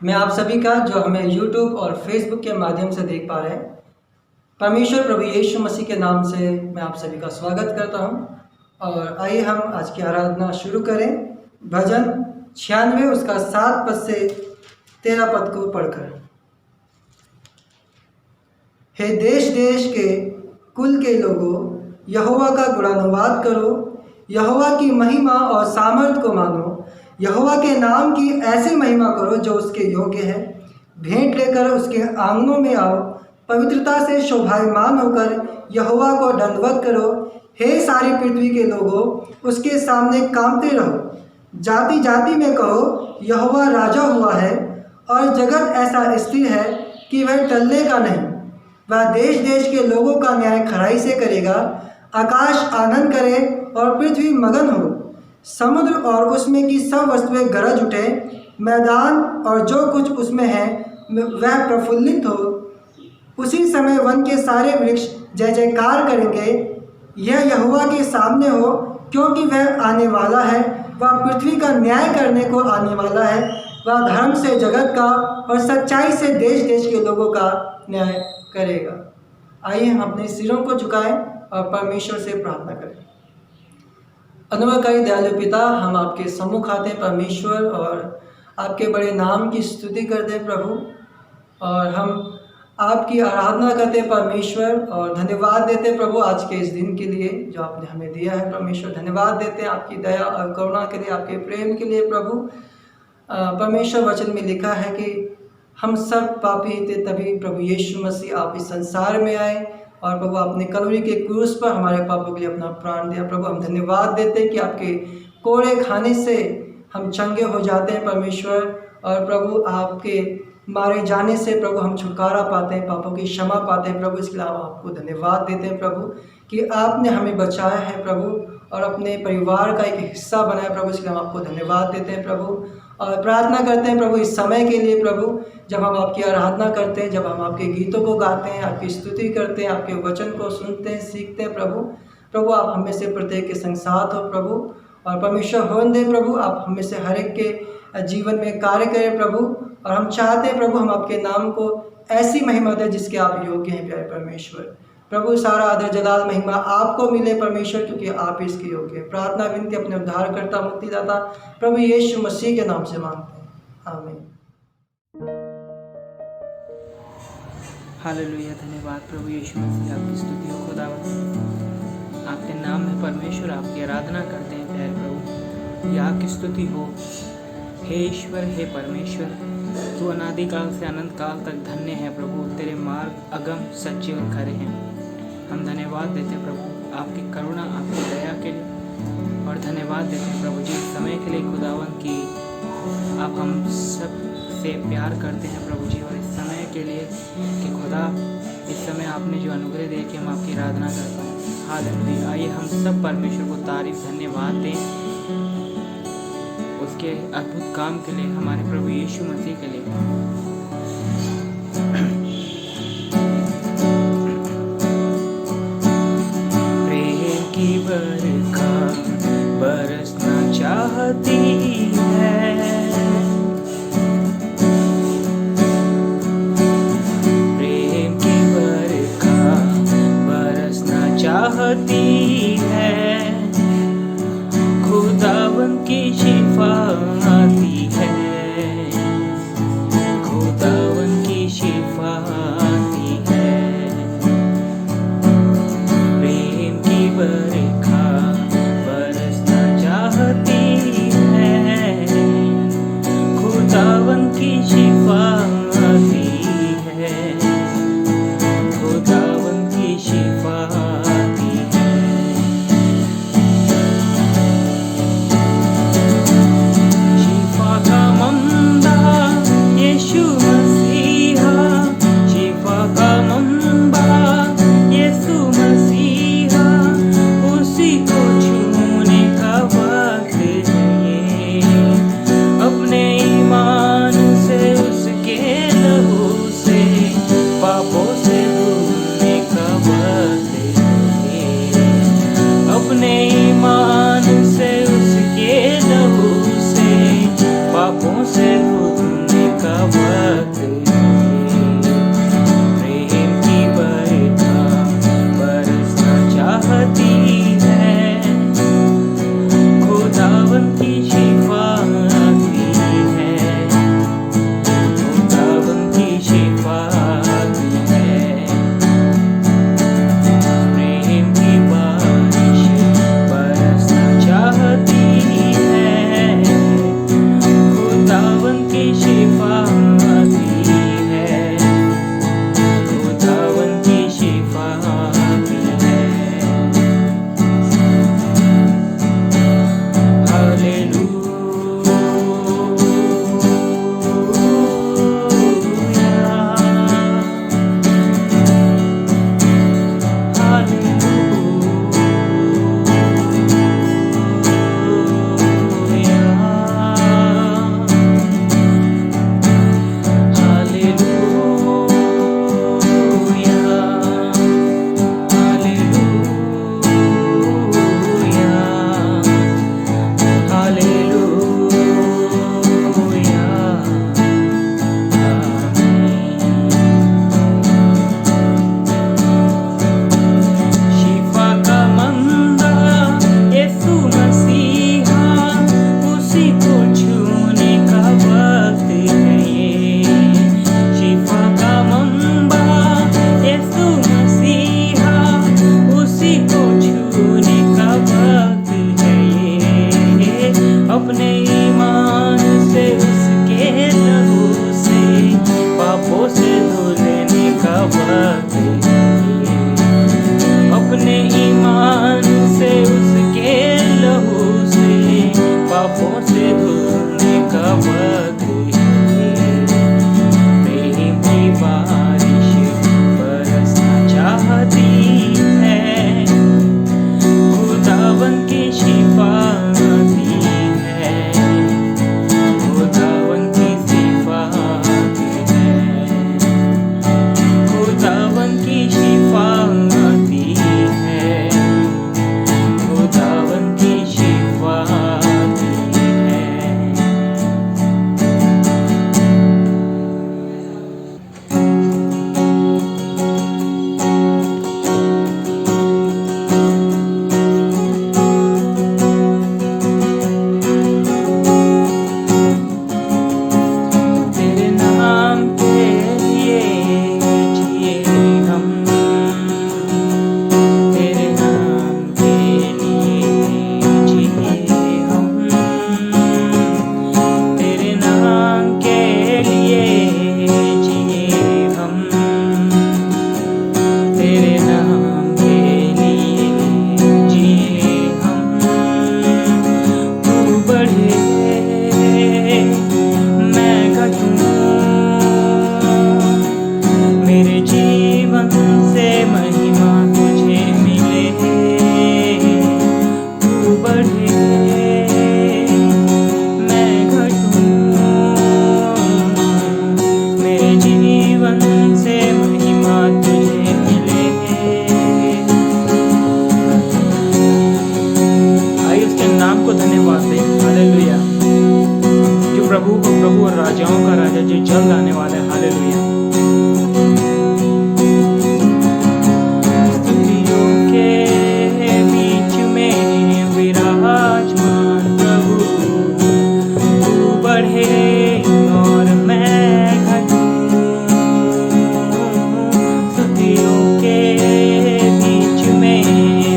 मैं आप सभी का जो हमें YouTube और Facebook के माध्यम से देख पा रहे हैं, परमेश्वर प्रभु यीशु मसीह के नाम से मैं आप सभी का स्वागत करता हूं। और आइए हम आज की आराधना शुरू करें। भजन 96 उसका 7 पद से 13 पद को पढ़कर। हे देश देश के कुल के लोगों, यहोवा का गुणानुवाद करो, यहोवा की महिमा और सामर्थ को मानो, यहोवा के नाम की ऐसी महिमा करो जो उसके योग्य है। भेंट लेकर उसके आंगनों में आओ, पवित्रता से शोभायमान होकर यहोवा को दंडवत करो। हे सारी पृथ्वी के लोगों, उसके सामने कांपते रहो। जाति जाति में कहो, यहोवा राजा हुआ है, और जगत ऐसा स्थिर है कि वह टलने का नहीं। वह देश देश के लोगों का न्याय खराई से करेगा। आकाश आनंद करे और पृथ्वी मगन हो, समुद्र और उसमें की सब वस्तुएं गरज उठे, मैदान और जो कुछ उसमें है वह प्रफुल्लित हो। उसी समय वन के सारे वृक्ष जय जयकार करेंगे। यह यहोवा के सामने हो, क्योंकि वह आने वाला है। वह पृथ्वी का न्याय करने को आने वाला है। वह धर्म से जगत का और सच्चाई से देश देश के लोगों का न्याय करेगा। आइए हम अपने सिरों को झुकाएं और परमेश्वर से प्रार्थना करें। अनुग्रहकारी दयालु पिता, हम आपके सम्मुख आते हैं परमेश्वर, और आपके बड़े नाम की स्तुति करते हैं प्रभु, और हम आपकी आराधना करते हैं परमेश्वर, और धन्यवाद देते हैं प्रभु आज के इस दिन के लिए जो आपने हमें दिया है परमेश्वर। धन्यवाद देते हैं आपकी दया और करुणा के लिए, आपके प्रेम के लिए प्रभु। परमेश्वर वचन में लिखा है कि हम सब पापी थे, तभी प्रभु यीशु मसीह आप इस संसार में आए, और प्रभु आपने कलवरी के क्रूस पर हमारे पापों के लिए अपना प्राण दिया। प्रभु हम धन्यवाद देते हैं कि आपके कोड़े खाने से हम चंगे हो जाते हैं परमेश्वर, और प्रभु आपके मारे जाने से प्रभु हम छुटकारा पाते हैं, पापों की क्षमा पाते हैं प्रभु। इसके लिए हम आपको धन्यवाद देते हैं प्रभु कि आपने हमें बचाया है प्रभु, और अपने परिवार का एक हिस्सा बनाया प्रभु। इसके लिए हम आपको धन्यवाद देते हैं प्रभु, और प्रार्थना करते हैं प्रभु इस समय के लिए प्रभु, जब हम आपकी आराधना करते हैं, जब हम आपके गीतों को गाते हैं, आपकी स्तुति करते हैं, आपके वचन को सुनते हैं, सीखते हैं प्रभु। प्रभु आप हमें से प्रत्येक के संग साथ हो प्रभु, और परमेश्वर होने दे प्रभु, आप हमें से हर एक के जीवन में कार्य करें प्रभु। और हम चाहते हैं प्रभु हम आपके नाम को ऐसी महिमा दें जिसके आप योग्य हैं प्यारे परमेश्वर। प्रभु सारा आदर जलाल महिमा आपको मिले परमेश्वर, क्योंकि आप इसके योग्य हैं। प्रार्थना विनती अपने उद्धारकर्ता मुक्तिदाता प्रभु यीशु मसीह के नाम से मांगते हैं, आमीन। हालेलुया। धन्यवाद प्रभु यीशु मसीह, आपकी स्तुति हो खुदावंद। आपके नाम में परमेश्वर आपकी आराधना करते हैं प्यारे प्रभु। यह आपकी स्तुति हो। हे ईश्वर, हे परमेश्वर, तू अनादिकाल से अनंत काल तक धन्य है प्रभु। तेरे मार्ग अगम सच्चे और खरे हैं। हम धन्यवाद देते हैं प्रभु आपकी करुणा, आपकी दया के लिए, और धन्यवाद देते हैं प्रभु जी इस समय के लिए खुदावंद की आप हम सब से प्यार करते हैं प्रभु जी, और इस समय के लिए कि खुदा इस समय आपने जो अनुग्रह दिए कि हम आपकी आराधना करते हैं। हालेलुया। आइए हम सब परमेश्वर को तारीफ धन्यवाद दें उसके अद्भुत काम के लिए, हमारे प्रभु यीशु मसीह के लिए। प्रेम की बरखा बरसना चाहती है, प्रेम की बरखा बरसना चाहती है, खुदावन की शिफा आती है, खुदावन की शिफा आती है। प्रेम की बरखा बरसना चाहती है, खुदावन की शिफा आती है, खुदावन की शिफा आती है। धन्यवाद दें। हालेलुया। जो प्रभु को प्रभु और राजाओं का राजा, जो जल्द आने वाला है। हालेलुया। स्तुतियों के बीच में विराजमान प्रभु, तू बढ़े और मैं घटूं। स्तुतियों के बीच में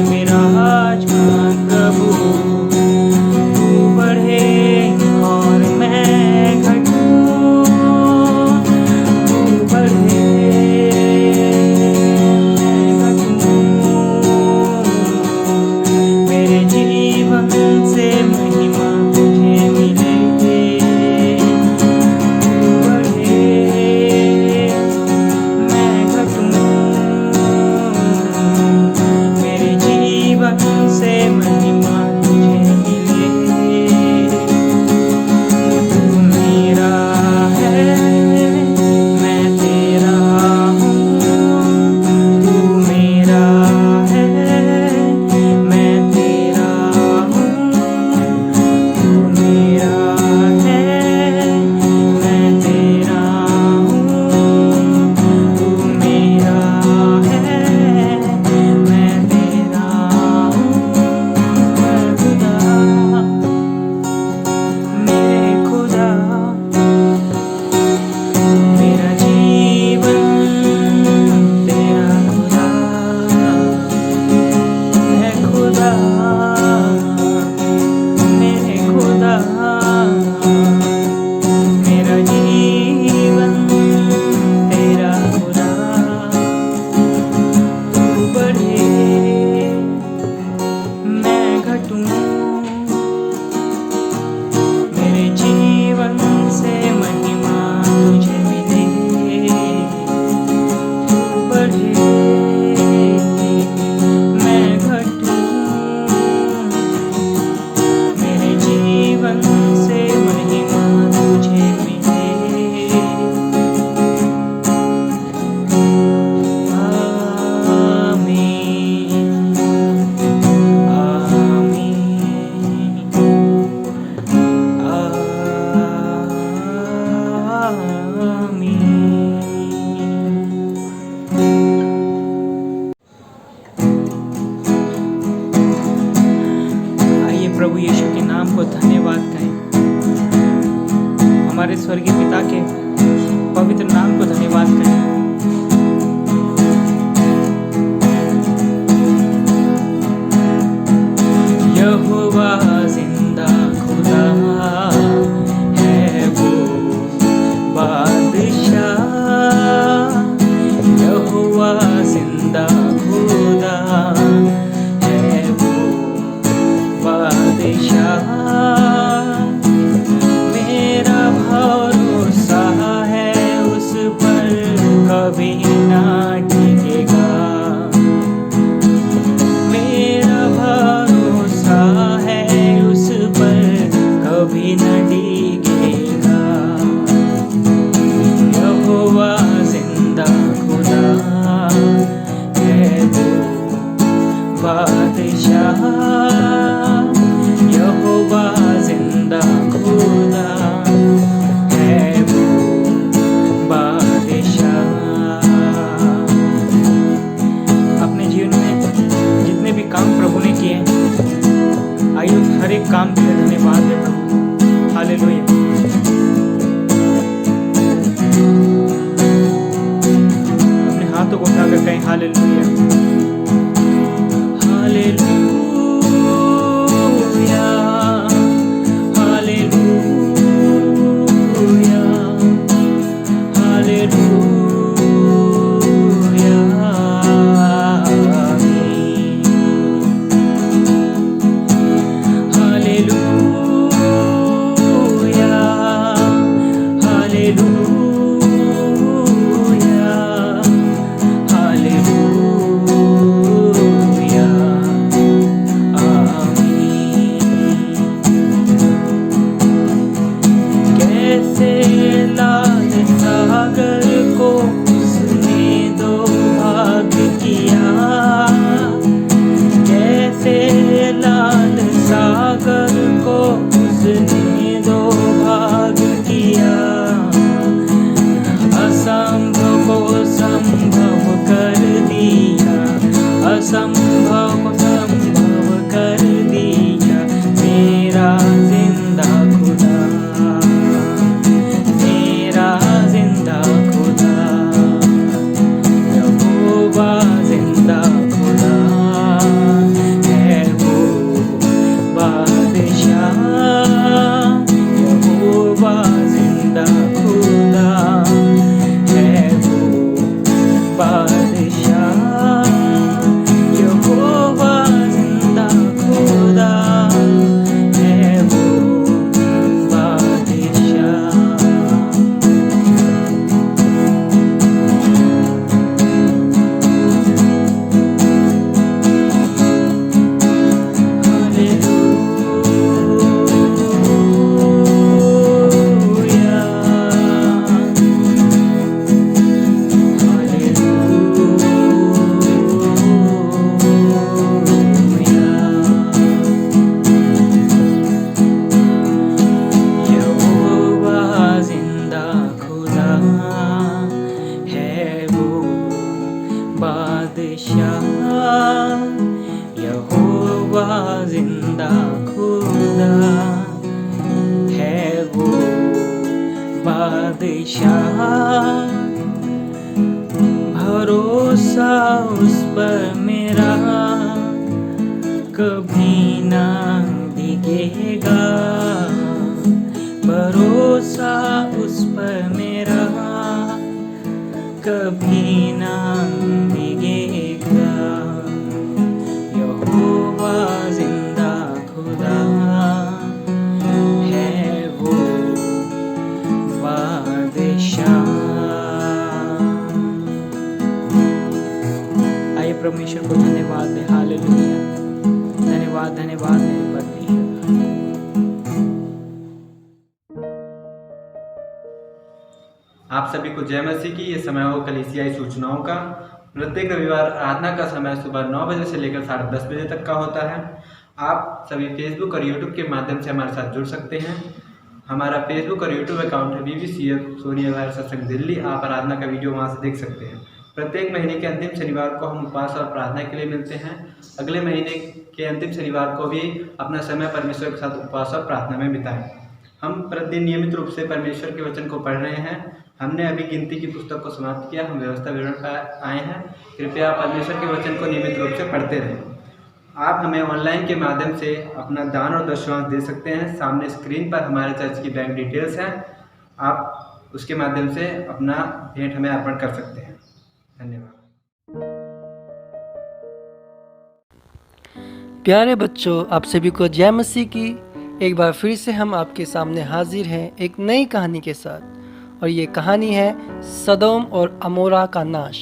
विराजमान प्रभु, तू बढ़े और मैं घटूं। तू बढ़े मैं घटूं। मेरे जीवन से महिमा तुझे मिले। तू बढ़े मैं घटूं। मेरे जीवन से महिमा तुझे मिले। तू मेरा है, मैं तेरा हूँ। तू मेरा है, मैं तेरा हूँ। तू मेरा है, मैं तेरा हूँ। तू मेरा है, मैं तेरा हूँ। मेरे खुदा, मेरा जीवन तेरा खुदा है। खुदा, मेरे खुदा, मेरा जीवन तेरा खुदा। तू बढ़े मैं घटूं। मेरे जीवन से महिमा तुझे मिले। तू बढ़े मैं घटूं। मेरे जीवन से महिमा तुझे मिले। आमीन, आइए प्रभु यीशु के नाम को धन्यवाद कहें। हमारे स्वर्गीय पिता के पवित्र नाम को धन्यवाद करें। यहोवा जिंदा खुदा है वो बादशाह। यहोवा जिंदा खुदा है वो बादशाह। मेरा भरोसा है उस पर, कभी ना डिगेगा। मेरा भरोसा है उस पर, कभी न डिगेगा। यहोवा जिंदा खुदा है वो बादशाह। यहोवा जिंदा खुदा है वो बादशाह। अपने जीवन में जितने भी काम प्रभु ने किए, आइए हर एक काम के लिए धन्यवाद दें प्रभु। हालेलुया। अपने हाथों को उठाकर कहें hallelujah. Hallelujah, hallelujah, hallelujah. Hallelujah, मेरा जिंदा खुदा, मेरा जिंदा खुदा, यहोवा जिंदा खुदा है वो बादशाह, यहोवा जिंदा खुदा है वो बादशाह, यहोवा जिंदा खुदा है वो बादशाह। यहोवा जिंदा खुदा है वो बादशाह, यहोवा जिंदा खुदा है वो बादशाह, भरोसा उस पर मेरा कभी ना डिगेगा, भरोसा उस पर मेरा कभी ना डिगेगा, यहोवा जिंदा खुदा है वो बादशाह। आइए परमेश्वर को धन्यवाद दें। हालेलुया, धन्यवाद धन्यवाद मेरे परमेश्वर। आप सभी को जय मसीह की। ये समय हो कलीसियाई सूचनाओं का। प्रत्येक रविवार आराधना का समय सुबह 9 बजे से लेकर 10:30 बजे तक का होता है। आप सभी फेसबुक और यूट्यूब के माध्यम से हमारे साथ जुड़ सकते हैं। हमारा फेसबुक और यूट्यूब अकाउंट है BBCF सोनिया विहार सत्संग दिल्ली। आप आराधना का वीडियो वहाँ से देख सकते हैं। प्रत्येक महीने के अंतिम शनिवार को हम उपवास और प्रार्थना के लिए मिलते हैं। अगले महीने के अंतिम शनिवार को भी अपना समय परमेश्वर के साथ उपवास और प्रार्थना में बिताएं। हम प्रतिदिन नियमित रूप से परमेश्वर के वचन को पढ़ रहे हैं। हमने अभी गिनती की पुस्तक को समाप्त किया। हम व्यवस्था विवरण पर आए हैं। कृपया परमेश्वर के वचन को नियमित रूप से पढ़ते रहें। आप हमें ऑनलाइन के माध्यम से अपना दान और दशमांश दे सकते हैं। सामने स्क्रीन पर हमारे चर्च की बैंक डिटेल्स हैं। आप उसके माध्यम से अपना भेंट हमें अर्पण कर सकते हैं। धन्यवाद। प्यारे बच्चों, आप सभी को जय मसीह की। एक बार फिर से हम आपके सामने हाजिर हैं एक नई कहानी के साथ, और ये कहानी है सदोम और अमोरा का नाश।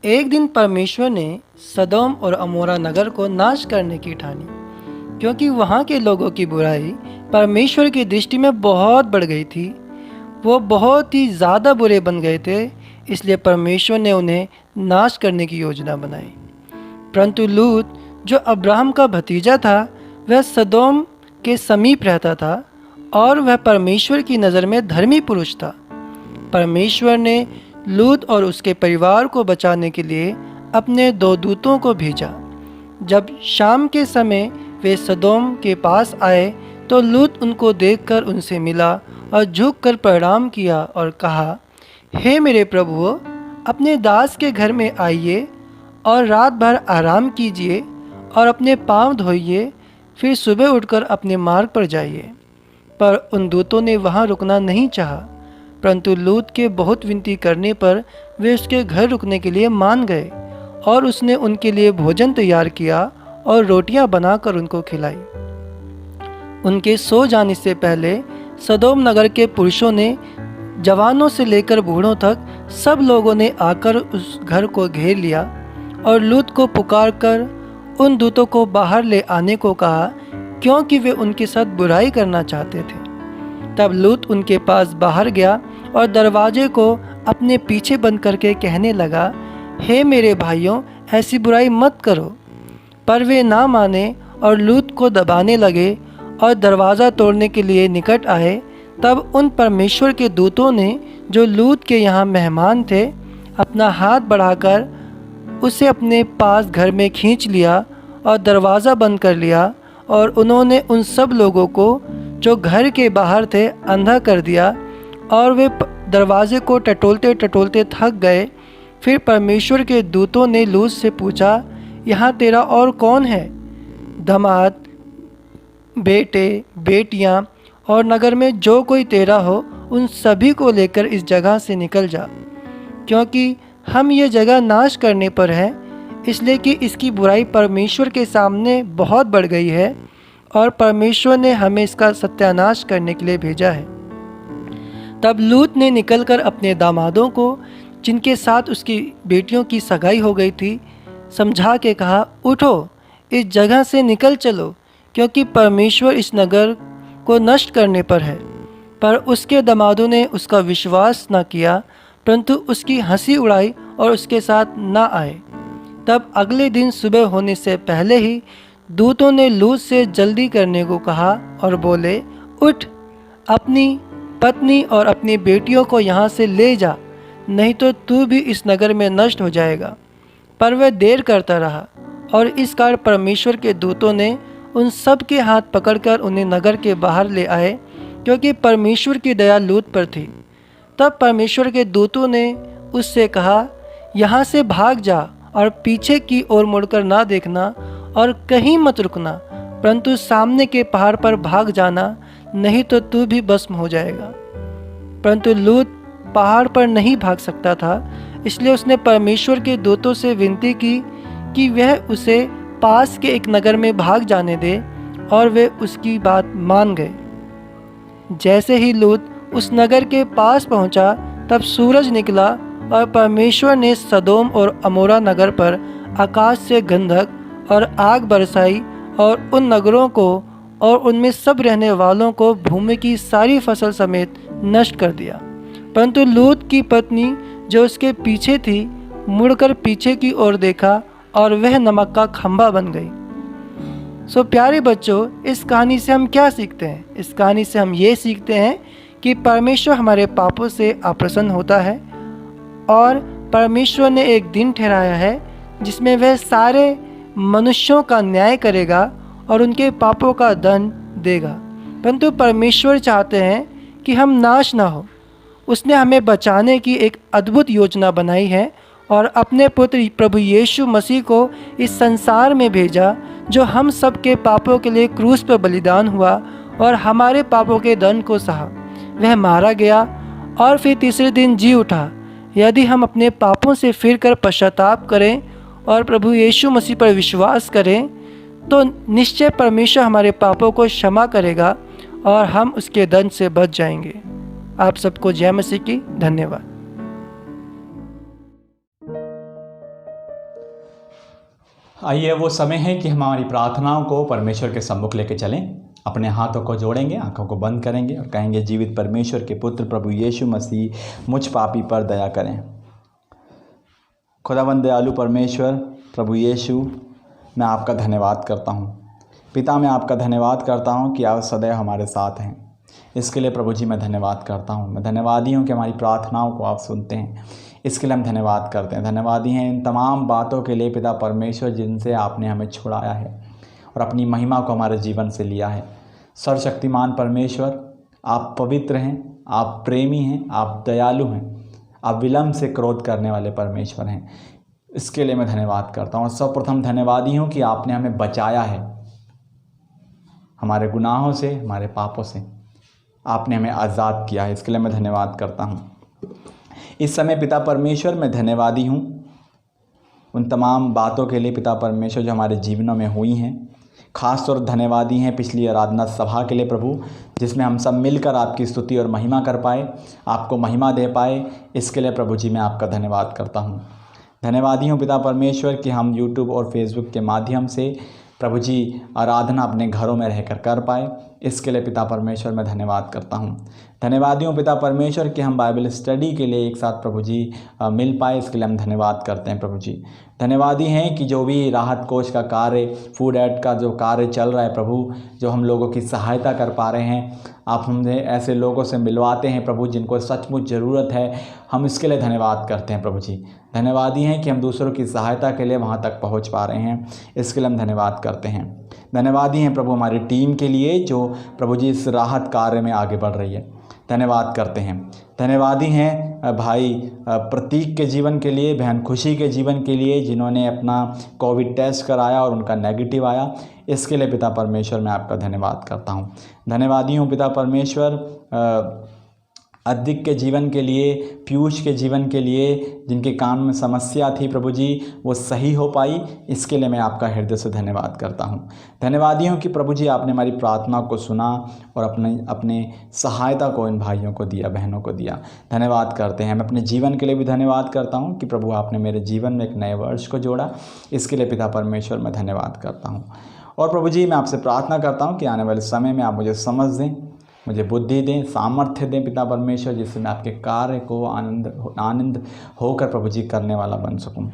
एक दिन परमेश्वर ने सदोम और अमोरा नगर को नाश करने की ठानी, क्योंकि वहाँ के लोगों की बुराई परमेश्वर की दृष्टि में बहुत बढ़ गई थी। वो बहुत ही ज़्यादा बुरे बन गए थे, इसलिए परमेश्वर ने उन्हें नाश करने की योजना बनाई। परंतु लूत, जो अब्राहम का भतीजा था, वह सदोम के समीप रहता था और वह परमेश्वर की नज़र में धर्मी पुरुष था। परमेश्वर ने लूत और उसके परिवार को बचाने के लिए अपने 2 दूतों को भेजा। जब शाम के समय वे सदोम के पास आए तो लूत उनको देखकर उनसे मिला और झुककर प्रणाम किया और कहा, हे मेरे प्रभुओं, अपने दास के घर में आइए और रात भर आराम कीजिए और अपने पाँव धोइए, फिर सुबह उठकर अपने मार्ग पर जाइए। पर उन दूतों ने वहाँ रुकना नहीं चाहा, परंतु लूत के बहुत विनती करने पर वे उसके घर रुकने के लिए मान गए और उसने उनके लिए भोजन तैयार किया और रोटियां बनाकर उनको खिलाई। उनके सो जाने से पहले सदोम नगर के पुरुषों ने, जवानों से लेकर बूढ़ों तक, सब लोगों ने आकर उस घर को घेर लिया और लूत को पुकार कर उन दूतों को बाहर ले आने को कहा, क्योंकि वे उनके साथ बुराई करना चाहते थे। तब लूत उनके पास बाहर गया और दरवाजे को अपने पीछे बंद करके कहने लगा, हे मेरे भाइयों, ऐसी बुराई मत करो। पर वे ना माने और लूत को दबाने लगे और दरवाज़ा तोड़ने के लिए निकट आए। तब उन परमेश्वर के दूतों ने, जो लूत के यहाँ मेहमान थे, अपना हाथ बढ़ाकर उसे अपने पास घर में खींच लिया और दरवाज़ा बंद कर लिया और उन्होंने उन सब लोगों को जो घर के बाहर थे अंधा कर दिया, और वे दरवाजे को टटोलते टटोलते थक गए। फिर परमेश्वर के दूतों ने लूत से पूछा, यहाँ तेरा और कौन है? दामाद, बेटे, बेटियाँ और नगर में जो कोई तेरा हो, उन सभी को लेकर इस जगह से निकल जा, क्योंकि हम ये जगह नाश करने पर हैं, इसलिए कि इसकी बुराई परमेश्वर के सामने बहुत बढ़ गई है और परमेश्वर ने हमें इसका सत्यानाश करने के लिए भेजा है। तब लूत ने निकलकर अपने दामादों को, जिनके साथ उसकी बेटियों की सगाई हो गई थी, समझा के कहा, उठो, इस जगह से निकल चलो, क्योंकि परमेश्वर इस नगर को नष्ट करने पर है। पर उसके दामादों ने उसका विश्वास न किया, परंतु उसकी हंसी उड़ाई और उसके साथ न आए। तब अगले दिन सुबह होने से पहले ही दूतों ने लूत से जल्दी करने को कहा और बोले, उठ, अपनी पत्नी और अपनी बेटियों को यहाँ से ले जा, नहीं तो तू भी इस नगर में नष्ट हो जाएगा। पर वह देर करता रहा, और इस कारण परमेश्वर के दूतों ने उन सब के हाथ पकड़कर उन्हें नगर के बाहर ले आए, क्योंकि परमेश्वर की दया लूत पर थी। तब परमेश्वर के दूतों ने उससे कहा, यहाँ से भाग जा और पीछे की ओर मुड़कर ना देखना और कहीं मत रुकना, परंतु सामने के पहाड़ पर भाग जाना, नहीं तो तू भी भस्म हो जाएगा। परंतु लूत पहाड़ पर नहीं भाग सकता था, इसलिए उसने परमेश्वर के दूतों से विनती की कि वह उसे पास के एक नगर में भाग जाने दे, और वे उसकी बात मान गए। जैसे ही लूत उस नगर के पास पहुंचा, तब सूरज निकला और परमेश्वर ने सदोम और अमोरा नगर पर आकाश से गंधक और आग बरसाई और उन नगरों को और उनमें सब रहने वालों को भूमि की सारी फसल समेत नष्ट कर दिया। परंतु लूत की पत्नी जो उसके पीछे थी, मुड़कर पीछे की ओर देखा और वह नमक का खंभा बन गई। सो प्यारे बच्चों, इस कहानी से हम क्या सीखते हैं? इस कहानी से हम ये सीखते हैं कि परमेश्वर हमारे पापों से अप्रसन्न होता है, और परमेश्वर ने एक दिन ठहराया है जिसमें वह सारे मनुष्यों का न्याय करेगा और उनके पापों का दंड देगा। परंतु परमेश्वर चाहते हैं कि हम नाश ना हो। उसने हमें बचाने की एक अद्भुत योजना बनाई है और अपने पुत्र प्रभु यीशु मसीह को इस संसार में भेजा, जो हम सब के पापों के लिए क्रूस पर बलिदान हुआ और हमारे पापों के दंड को सहा। वह मारा गया और फिर तीसरे दिन जी उठा। यदि हम अपने पापों से फिरकर पश्चाताप करें और प्रभु यीशु मसीह पर विश्वास करें, तो निश्चय परमेश्वर हमारे पापों को क्षमा करेगा और हम उसके दंड से बच जाएंगे। आप सबको जय मसीह की। धन्यवाद। आइए, वो समय है कि हम हमारी प्रार्थनाओं को परमेश्वर के सम्मुख लेके चलें। अपने हाथों को जोड़ेंगे, आंखों को बंद करेंगे और कहेंगे, जीवित परमेश्वर के पुत्र प्रभु यीशु मसीह मुझ पापी पर दया करें। खुदावंद दयालु परमेश्वर प्रभु यीशु, मैं आपका धन्यवाद करता हूँ। पिता, मैं आपका धन्यवाद करता हूँ कि आप सदैव हमारे साथ हैं। इसके लिए प्रभु जी मैं धन्यवाद करता हूँ। मैं धन्यवादी हूँ कि हमारी प्रार्थनाओं को आप सुनते हैं। इसके लिए हम धन्यवाद करते हैं। धन्यवादी हैं इन तमाम बातों के लिए पिता परमेश्वर, जिनसे आपने हमें छुड़ाया है और अपनी महिमा को हमारे जीवन से लिया है। सर्वशक्तिमान परमेश्वर, आप पवित्र हैं, आप प्रेमी हैं, आप दयालु हैं, आप विलम्ब से क्रोध करने वाले परमेश्वर हैं। इसके लिए मैं धन्यवाद करता हूँ। सर्वप्रथम धन्यवादी हूँ कि आपने हमें बचाया है हमारे गुनाहों से, हमारे पापों से। आपने हमें आज़ाद किया है, इसके लिए मैं धन्यवाद करता हूँ। इस समय पिता परमेश्वर, मैं धन्यवादी हूँ उन तमाम बातों के लिए पिता परमेश्वर जो हमारे जीवनों में हुई हैं। खास तौर धन्यवादी हैं पिछली आराधना सभा के लिए प्रभु, जिसमें हम सब मिलकर आपकी स्तुति और महिमा कर पाए, आपको महिमा दे पाए। इसके लिए प्रभु जी मैं आपका धन्यवाद करता हूँ। धन्यवादी हूँ पिता परमेश्वर कि हम यूट्यूब और फेसबुक के माध्यम से प्रभु जी आराधना अपने घरों में रहकर कर पाए। इसके लिए पिता परमेश्वर मैं धन्यवाद करता हूँ। धन्यवादी हूँ पिता परमेश्वर कि हम बाइबल स्टडी के लिए एक साथ प्रभु जी मिल पाए। इसके लिए हम धन्यवाद करते हैं प्रभु जी। धन्यवादी हैं कि जो भी राहत कोष का कार्य, फूड ऐड का जो कार्य चल रहा है प्रभु, जो हम लोगों की सहायता कर पा रहे हैं, आप हमें ऐसे लोगों से मिलवाते हैं प्रभु जिनको सचमुच ज़रूरत है। हम इसके लिए धन्यवाद करते हैं प्रभु जी। धन्यवादी हैं कि हम दूसरों की सहायता के लिए वहाँ तक पहुँच पा रहे हैं। इसके लिए हम धन्यवाद करते हैं। धन्यवादी हैं प्रभु हमारी टीम के लिए जो प्रभु जी इस राहत कार्य में आगे बढ़ रही है, धन्यवाद करते हैं। धन्यवादी हैं भाई प्रतीक के जीवन के लिए, बहन खुशी के जीवन के लिए, जिन्होंने अपना कोविड टेस्ट कराया और उनका नेगेटिव आया, इसके लिए पिता परमेश्वर मैं आपका धन्यवाद करता हूँ। धन्यवादी हूँ पिता परमेश्वर अधिक के जीवन के लिए, पीयूष के जीवन के लिए, जिनके कान में समस्या थी प्रभु जी वो सही हो पाई, इसके लिए मैं आपका हृदय से धन्यवाद करता हूँ। धन्यवादी हूँ कि प्रभु जी आपने हमारी प्रार्थना को सुना और अपने सहायता को इन भाइयों को दिया, बहनों को दिया। धन्यवाद करते हैं। मैं अपने जीवन के लिए भी धन्यवाद करता हूँ कि प्रभु आपने मेरे जीवन में एक नए वर्ष को जोड़ा, इसके लिए पिता परमेश्वर मैं धन्यवाद करता हूँ। और प्रभु जी मैं आपसे प्रार्थना करता हूँ कि आने वाले समय में आप मुझे समझ दें, मुझे बुद्धि दें, सामर्थ्य दें पिता परमेश्वर, जिससे मैं आपके कार्य को आनंद होकर प्रभु जी करने वाला बन सकूं।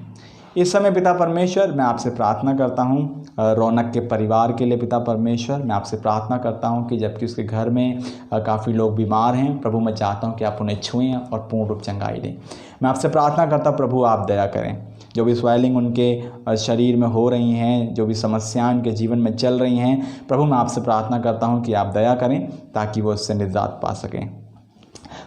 इस समय पिता परमेश्वर मैं आपसे प्रार्थना करता हूं रौनक के परिवार के लिए। पिता परमेश्वर मैं आपसे प्रार्थना करता हूं कि जबकि उसके घर में काफ़ी लोग बीमार हैं, प्रभु मैं चाहता हूं कि आप उन्हें छुएं और पूर्ण रूप चंगाई दें। मैं आपसे प्रार्थना करता हूं प्रभु आप दया करें, जो भी स्वेलिंग उनके शरीर में हो रही हैं, जो भी समस्याएं उनके जीवन में चल रही हैं, प्रभु मैं आपसे प्रार्थना करता हूं कि आप दया करें ताकि वो उससे निजात पा सकें।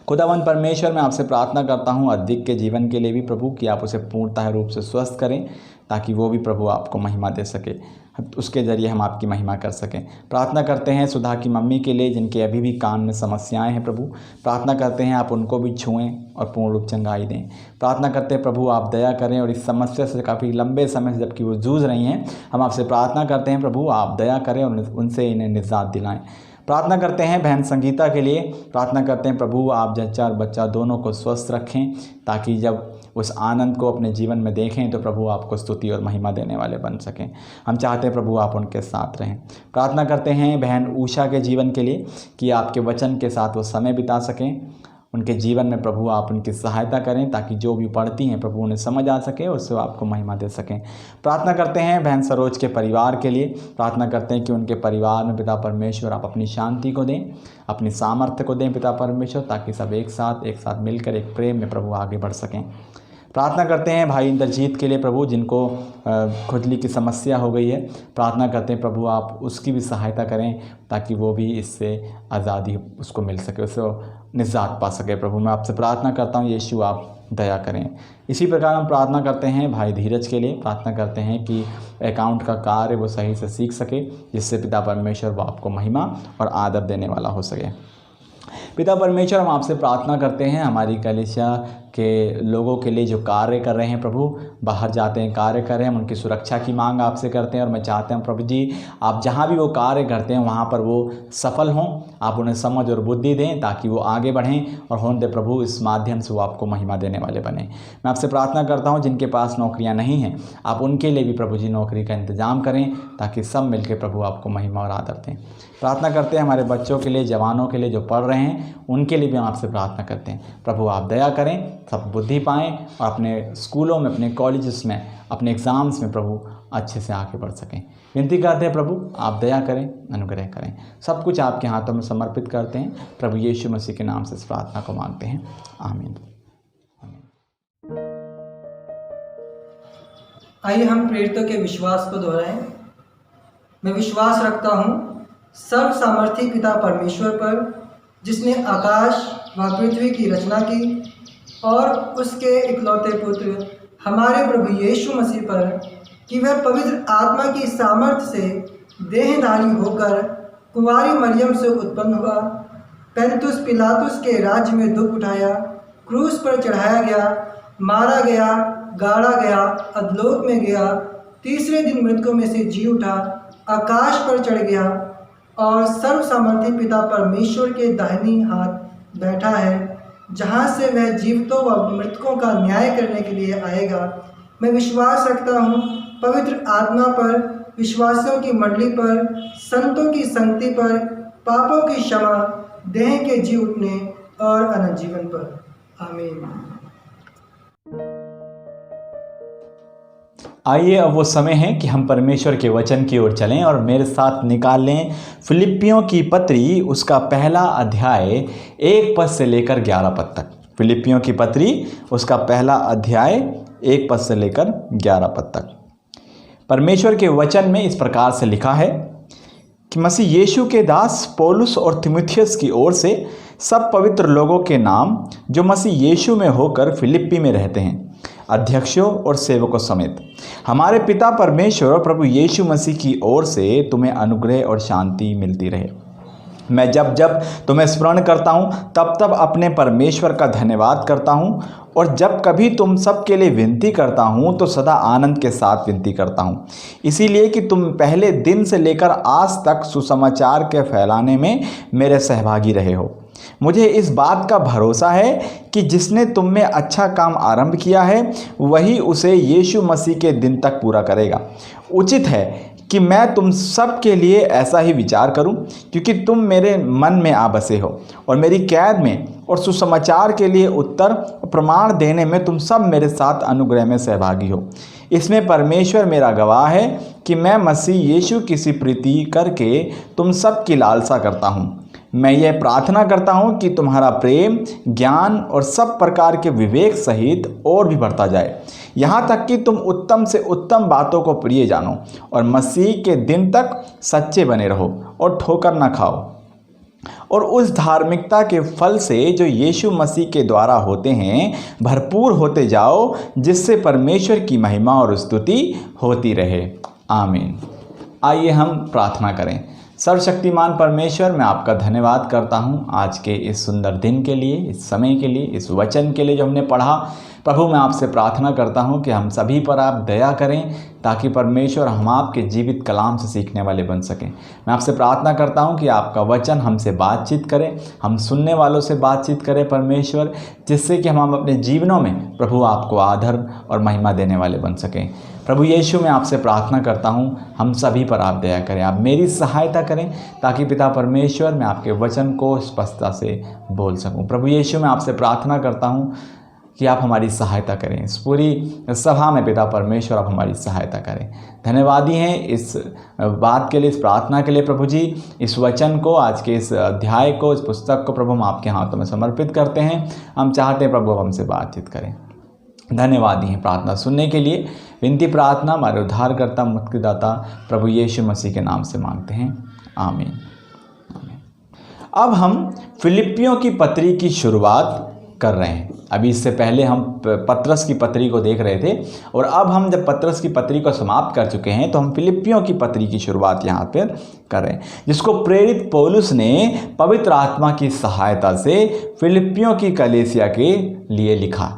खुदावंद परमेश्वर मैं आपसे प्रार्थना करता हूं अधिक के जीवन के लिए भी प्रभु कि आप उसे पूर्णतः रूप से स्वस्थ करें ताकि वो भी प्रभु आपको महिमा दे सके, उसके ज़रिए हम आपकी महिमा कर सकें। प्रार्थना करते हैं सुधा की मम्मी के लिए जिनके अभी भी कान में समस्याएं हैं प्रभु, प्रार्थना करते हैं आप उनको भी छुएं और पूर्ण रूप चंगाई दें। प्रार्थना करते हैं प्रभु आप दया करें और इस समस्या से काफ़ी लंबे समय से जबकि वो जूझ रही हैं, हम आपसे प्रार्थना करते हैं प्रभु आप दया करें और उनसे इन्हें निजात दिलाएं। प्रार्थना करते हैं बहन संगीता के लिए, प्रार्थना करते हैं प्रभु आप जच्चा और बच्चा दोनों को स्वस्थ रखें ताकि जब उस आनंद को अपने जीवन में देखें तो प्रभु आपको स्तुति और महिमा देने वाले बन सकें। हम चाहते हैं प्रभु आप उनके साथ रहें। प्रार्थना करते हैं बहन उषा के जीवन के लिए कि आपके वचन के साथ वो समय बिता सकें, उनके जीवन में प्रभु आप उनकी सहायता करें ताकि जो भी पढ़ती हैं प्रभु उन्हें समझ आ सके और उससे आपको महिमा दे सकें। प्रार्थना करते हैं बहन सरोज के परिवार के लिए, प्रार्थना करते हैं कि उनके परिवार में पिता परमेश्वर आप अपनी शांति को दें, अपनी सामर्थ्य को दें पिता परमेश्वर, ताकि सब एक साथ मिलकर एक प्रेम में प्रभु आगे बढ़ सकें। प्रार्थना करते हैं भाई इंद्रजीत के लिए प्रभु जिनको खुजली की समस्या हो गई है, प्रार्थना करते हैं प्रभु आप उसकी भी सहायता करें ताकि वो भी इससे आज़ादी उसको मिल सके, उससे निजात पा सके। प्रभु मैं आपसे प्रार्थना करता हूँ यीशु आप दया करें। इसी प्रकार हम प्रार्थना करते हैं भाई धीरज के लिए, प्रार्थना करते हैं कि अकाउंट का कार्य वो सही से सीख सके जिससे पिता परमेश्वर वो आपको महिमा और आदर देने वाला हो सके। पिता परमेश्वर हम आपसे प्रार्थना करते हैं हमारी कलीसिया के लोगों के लिए जो कार्य कर रहे हैं प्रभु, बाहर जाते हैं कार्य कर रहे हैं, हम उनकी सुरक्षा की मांग आपसे करते हैं और मैं चाहते हैं प्रभु जी आप जहां भी वो कार्य करते हैं वहां पर वो सफल हों, आप उन्हें समझ और बुद्धि दें ताकि वो आगे बढ़ें और होने दे प्रभु इस माध्यम से वो आपको महिमा देने वाले बने। मैं आपसे प्रार्थना करता हूँ जिनके पास नौकरियाँ नहीं हैं आप उनके लिए भी प्रभु जी नौकरी का इंतजाम करें ताकि सब मिलकर प्रभु आपको महिमा और आदर दें। प्रार्थना करते हैं हमारे बच्चों के लिए, जवानों के लिए जो पढ़ रहे हैं उनके लिए भी हम आपसे प्रार्थना करते हैं प्रभु आप दया करें, सब बुद्धि पाएँ और अपने स्कूलों में, अपने कॉलेजेस में, अपने एग्ज़ाम्स में प्रभु अच्छे से आगे बढ़ सकें। विनती करते हैं प्रभु आप दया करें, अनुग्रह करें। सब कुछ आपके हाथों में समर्पित करते हैं प्रभु यीशु मसीह के नाम से इस प्रार्थना को मांगते हैं, आमीन। आइए हम प्रेरितों के विश्वास को दोहराएं। मैं विश्वास रखता हूँ सर्व सामर्थी पिता परमेश्वर पर जिसने आकाश व पृथ्वी की रचना की और उसके इकलौते पुत्र हमारे प्रभु यीशु मसीह पर कि वह पवित्र आत्मा की सामर्थ्य से देहधारी होकर कुंवारी मरियम से उत्पन्न हुआ, पेंतुस पिलातुस के राज्य में दुख उठाया, क्रूस पर चढ़ाया गया, मारा गया, गाड़ा गया, अधलोक में गया, तीसरे दिन मृतकों में से जी उठा, आकाश पर चढ़ गया और सर्व सामर्थी पिता परमेश्वर के दाहिनी हाथ बैठा है, जहाँ से वह जीवितों व मृतकों का न्याय करने के लिए आएगा। मैं विश्वास रखता हूँ पवित्र आत्मा पर, विश्वासियों की मंडली पर, संतों की संगति पर, पापों की क्षमा, देह के जी उठने और अनंत जीवन पर। आमीन। आइए अब वो समय है कि हम परमेश्वर के वचन की ओर चलें और मेरे साथ निकाल लें फिलिप्पियों की पत्री उसका पहला अध्याय 1 पद से लेकर 11 पद तक। फिलिप्पियों की पत्री उसका पहला अध्याय 1 पद से लेकर 11 पद तक। परमेश्वर के वचन में इस प्रकार से लिखा है, कि मसीह यीशु के दास पौलुस और तीमुथियुस की ओर से सब पवित्र लोगों के नाम जो मसीह यीशु में होकर फिलिप्पी में रहते हैं, अध्यक्षों और सेवकों समेत, हमारे पिता परमेश्वर और प्रभु यीशु मसीह की ओर से तुम्हें अनुग्रह और शांति मिलती रहे। मैं जब जब तुम्हें स्मरण करता हूँ तब तब अपने परमेश्वर का धन्यवाद करता हूँ, और जब कभी तुम सब के लिए विनती करता हूँ तो सदा आनंद के साथ विनती करता हूँ, इसीलिए कि तुम पहले दिन से लेकर आज तक सुसमाचार के फैलाने में मेरे सहभागी रहे हो। मुझे इस बात का भरोसा है कि जिसने तुम में अच्छा काम आरंभ किया है वही उसे यीशु मसीह के दिन तक पूरा करेगा। उचित है कि मैं तुम सब के लिए ऐसा ही विचार करूं, क्योंकि तुम मेरे मन में आ बसे हो और मेरी कैद में और सुसमाचार के लिए उत्तर प्रमाण देने में तुम सब मेरे साथ अनुग्रह में सहभागी हो। इसमें परमेश्वर मेरा गवाह है कि मैं मसीह यीशु की सी प्रीति करके तुम सब की लालसा करता हूँ। मैं यह प्रार्थना करता हूँ कि तुम्हारा प्रेम, ज्ञान और सब प्रकार के विवेक सहित और भी बढ़ता जाए, यहाँ तक कि तुम उत्तम से उत्तम बातों को प्रिय जानो और मसीह के दिन तक सच्चे बने रहो और ठोकर न खाओ, और उस धार्मिकता के फल से जो यीशु मसीह के द्वारा होते हैं भरपूर होते जाओ, जिससे परमेश्वर की महिमा और स्तुति होती रहे। आमीन। आइए हम प्रार्थना करें। सर्वशक्तिमान परमेश्वर, मैं आपका धन्यवाद करता हूँ आज के इस सुंदर दिन के लिए, इस समय के लिए, इस वचन के लिए जो हमने पढ़ा। प्रभु, मैं आपसे प्रार्थना करता हूँ कि हम सभी पर आप दया करें, ताकि परमेश्वर हम आपके जीवित कलाम से सीखने वाले बन सकें। मैं आपसे प्रार्थना करता हूँ कि आपका वचन हमसे बातचीत करें, हम सुनने वालों से बातचीत करें परमेश्वर, जिससे कि हम अपने जीवनों में प्रभु आपको आदर और महिमा देने वाले बन सकें। प्रभु यीशु, मैं आपसे प्रार्थना करता हूँ हम सभी पर आप दया करें, आप मेरी सहायता करें, ताकि पिता परमेश्वर मैं आपके वचन को स्पष्टता से बोल सकूँ। प्रभु यीशु, मैं आपसे प्रार्थना करता हूँ कि आप हमारी सहायता करें, इस पूरी सभा में पिता परमेश्वर आप हमारी सहायता करें। धन्यवादी हैं इस बात के लिए, इस प्रार्थना के लिए प्रभु जी। इस वचन को, आज के इस अध्याय को, इस पुस्तक को प्रभु हम आपके हाथों में समर्पित करते हैं। हम चाहते हैं प्रभु हमसे बातचीत करें। धन्यवादी हैं प्रार्थना सुनने के लिए। विनती प्रार्थना हमारे उद्धारकर्ता मुक्तिदाता प्रभु यीशु मसीह के नाम से मांगते हैं। आमीन। अब हम फिलिप्पियों की पत्री की शुरुआत कर रहे हैं। अभी इससे पहले हम पत्रस की पत्री को देख रहे थे, और अब हम जब पत्रस की पत्री को समाप्त कर चुके हैं तो हम फिलिप्पियों की पत्री की शुरुआत यहाँ पर कर रहे हैं, जिसको प्रेरित पौलुस ने पवित्र आत्मा की सहायता से फिलिप्पियों की कलीसिया के लिए लिखा।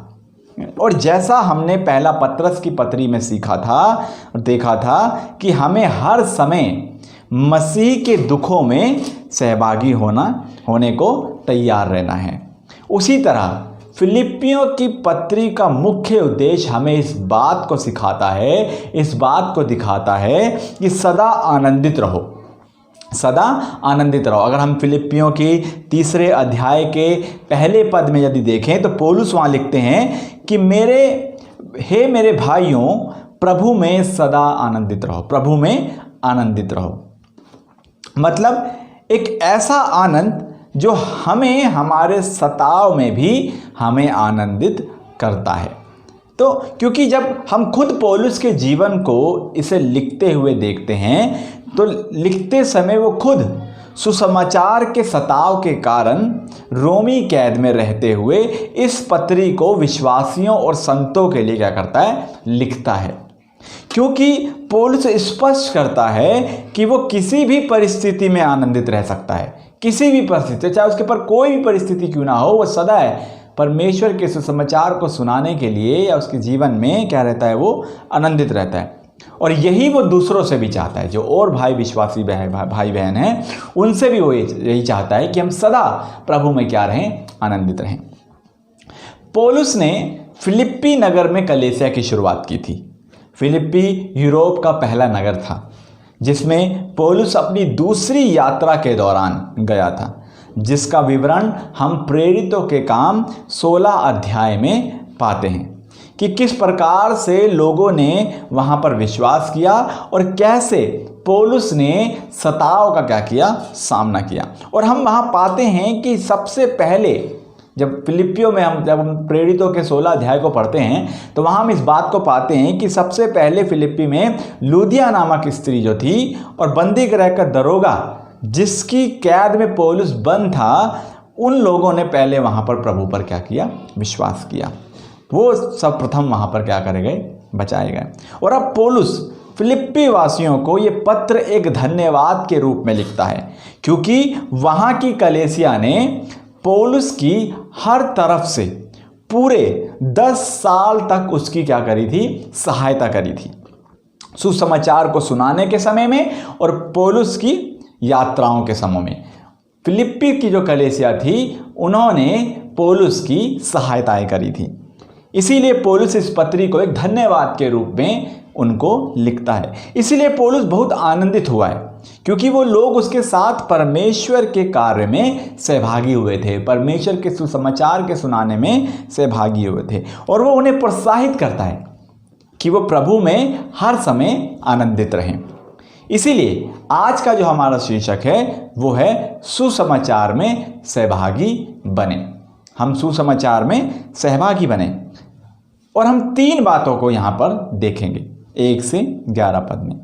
और जैसा हमने पहला पत्रस की पत्री में सीखा था और देखा था कि हमें हर समय मसीह के दुखों में सहभागी होने को तैयार रहना है, उसी तरह फिलिप्पियों की पत्री का मुख्य उद्देश्य हमें इस बात को सिखाता है, इस बात को दिखाता है कि सदा आनंदित रहो, सदा आनंदित रहो। अगर हम फिलिप्पियों की 3 अध्याय के पहले पद में यदि देखें तो पौलुस वहाँ लिखते हैं कि मेरे भाइयों, प्रभु में सदा आनंदित रहो, प्रभु में आनंदित रहो। मतलब एक ऐसा आनंद जो हमें हमारे सताव में भी हमें आनंदित करता है। तो क्योंकि जब हम खुद पौलुस के जीवन को इसे लिखते हुए देखते हैं तो लिखते समय वो खुद सुसमाचार के सताव के कारण रोमी कैद में रहते हुए इस पत्री को विश्वासियों और संतों के लिए क्या करता है, लिखता है। क्योंकि पौलुस स्पष्ट करता है कि वो किसी भी परिस्थिति में आनंदित रह सकता है, किसी भी परिस्थिति, चाहे उसके पर कोई भी परिस्थिति क्यों ना हो, वो सदा है परमेश्वर के सुसमाचार को सुनाने के लिए या उसके जीवन में क्या रहता है, वो आनंदित रहता है। और यही वो दूसरों से भी चाहता है, जो और भाई विश्वासी भाई बहन हैं उनसे भी वो यही चाहता है कि हम सदा प्रभु में क्या रहें, आनंदित रहें। पौलुस ने फिलिप्पी नगर में कलीसिया की शुरुआत की थी। फिलिप्पी यूरोप का पहला नगर था जिसमें पौलुस अपनी दूसरी यात्रा के दौरान गया था, जिसका विवरण हम प्रेरितों के काम 16 अध्याय में पाते हैं कि किस प्रकार से लोगों ने वहाँ पर विश्वास किया और कैसे पौलुस ने सताव का क्या किया, सामना किया। और हम वहाँ पाते हैं कि सबसे पहले जब फिलिपियों में जब हम प्रेरितों के 16 अध्याय को पढ़ते हैं तो वहाँ हम इस बात को पाते हैं कि सबसे पहले फिलिप्पी में लूदिया नामक स्त्री जो थी और बंदी गृह का दरोगा जिसकी कैद में पौलुस बंद था, उन लोगों ने पहले वहाँ पर प्रभु पर क्या किया? विश्वास किया। वो सब प्रथम वहाँ पर क्या करे गए? बचाए गए। और अब पौलुस फिलिप्पी वासियों को ये पत्र एक धन्यवाद के रूप में लिखता है, क्योंकि वहाँ की कलीसिया ने पौलुस की हर तरफ से पूरे 10 साल तक उसकी क्या करी थी? सहायता करी थी, सुसमाचार को सुनाने के समय में और पौलुस की यात्राओं के समय में। फिलिप्पी की जो कलीसिया थी उन्होंने पौलुस की सहायताएं करी थी। इसीलिए पौलुस इस पत्री को एक धन्यवाद के रूप में उनको लिखता है। इसीलिए पौलुस बहुत आनंदित हुआ है, क्योंकि वो लोग उसके साथ परमेश्वर के कार्य में सहभागी हुए थे, परमेश्वर के सुसमाचार के सुनाने में सहभागी हुए थे। और वो उन्हें प्रोत्साहित करता है कि वो प्रभु में हर समय आनंदित रहें। इसीलिए आज का जो हमारा शीर्षक है वो है सुसमाचार में सहभागी बने। हम सुसमाचार में सहभागी बने और हम 3 बातों को यहाँ पर देखेंगे 1 से 11 पद में।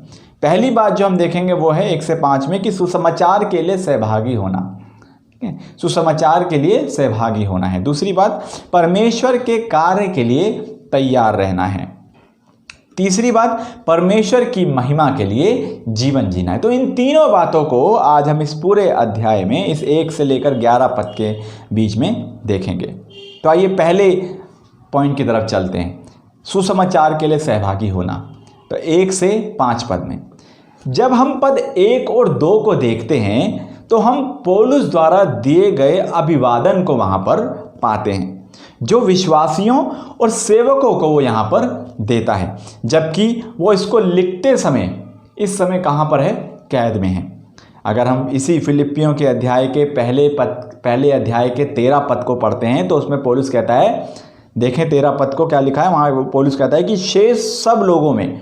पहली बात जो हम देखेंगे वो है 1 से 5 में कि सुसमाचार के लिए सहभागी होना। सुसमाचार के लिए सहभागी होना है। दूसरी बात, परमेश्वर के कार्य के लिए तैयार रहना है। तीसरी बात, परमेश्वर की महिमा के लिए जीवन जीना है। तो इन तीनों बातों को आज हम इस पूरे अध्याय में इस 1 से लेकर 11 पद के बीच में देखेंगे। तो आइए पहले पॉइंट की तरफ चलते हैं, सुसमाचार के लिए सहभागी होना। तो 1 से 5 पद में जब हम पद 1 और 2 को देखते हैं तो हम पौलुस द्वारा दिए गए अभिवादन को वहाँ पर पाते हैं, जो विश्वासियों और सेवकों को वो यहाँ पर देता है, जबकि वो इसको लिखते समय इस समय कहाँ पर है? कैद में है। अगर हम इसी फिलिपियों के अध्याय के पहले अध्याय के 13 पद को पढ़ते हैं तो उसमें पौलुस कहता है, देखें 13 पद को क्या लिखा है वहाँ। पौलुस कहता है कि शेष सब लोगों में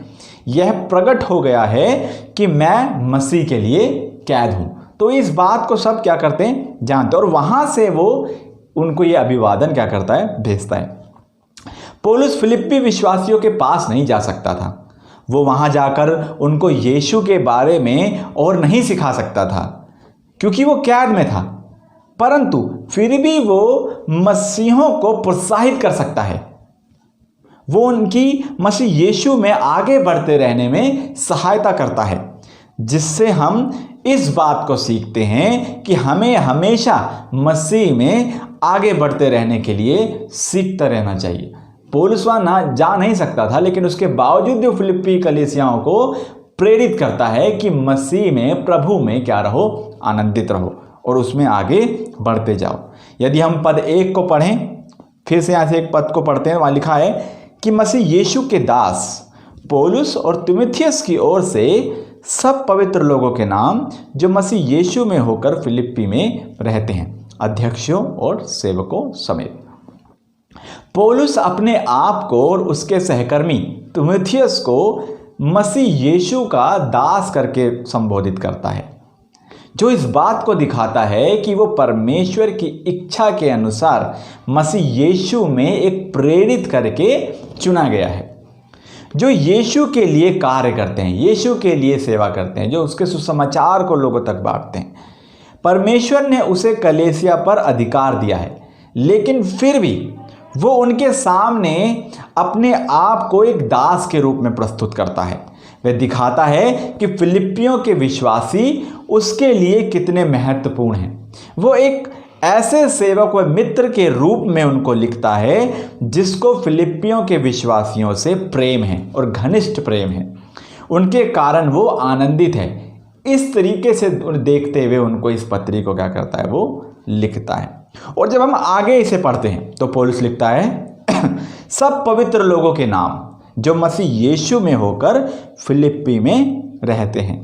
यह प्रकट हो गया है कि मैं मसीह के लिए कैद हूँ। तो इस बात को सब क्या करते हैं? जानते हैं। और वहाँ से वो उनको ये अभिवादन क्या करता है? भेजता है। पौलुस फिलिप्पी विश्वासियों के पास नहीं जा सकता था। वो वहाँ जाकर उनको यीशु के बारे में और नहीं सिखा सकता था, क्योंकि वो कैद में था। परंतु फिर भी वो मसीहों को प्रोत्साहित कर सकता है। वो उनकी मसीह यीशु में आगे बढ़ते रहने में सहायता करता है, जिससे हम इस बात को सीखते हैं कि हमें हमेशा मसीह में आगे बढ़ते रहने के लिए सीखता रहना चाहिए। पौलुस वहाँ जा नहीं सकता था, लेकिन उसके बावजूद वो फिलिप्पी कलीसियाओं को प्रेरित करता है कि मसीह में, प्रभु में क्या रहो? आनंदित रहो और उसमें आगे बढ़ते जाओ। यदि हम पद 1 को पढ़ें, फिर से यहाँ से एक पद को पढ़ते हैं, वहाँ लिखा है कि मसीह यीशु के दास पौलुस और तीमुथियुस की ओर से सब पवित्र लोगों के नाम जो मसीह यीशु में होकर फिलिप्पी में रहते हैं, अध्यक्षों और सेवकों समेत। पौलुस अपने आप को और उसके सहकर्मी तीमुथियुस को मसीह यीशु का दास करके संबोधित करता है, जो इस बात को दिखाता है कि वो परमेश्वर की इच्छा के अनुसार मसीह यीशु में एक प्रेरित करके चुना गया है, जो यीशु के लिए कार्य करते हैं, यीशु के लिए सेवा करते हैं, जो उसके सुसमाचार को लोगों तक बांटते हैं। परमेश्वर ने उसे कलीसिया पर अधिकार दिया है, लेकिन फिर भी वो उनके सामने अपने आप को एक दास के रूप में प्रस्तुत करता है। वह दिखाता है कि फिलिप्पियों के विश्वासी उसके लिए कितने महत्वपूर्ण हैं। वो एक ऐसे सेवक व मित्र के रूप में उनको लिखता है जिसको फिलिप्पियों के विश्वासियों से प्रेम है और घनिष्ठ प्रेम है। उनके कारण वो आनंदित है। इस तरीके से देखते हुए उनको इस पत्री को क्या करता है? वो लिखता है। और जब हम आगे इसे पढ़ते हैं तो पौलुस लिखता है सब पवित्र लोगों के नाम जो मसीह यीशु में होकर फिलिप्पी में रहते हैं।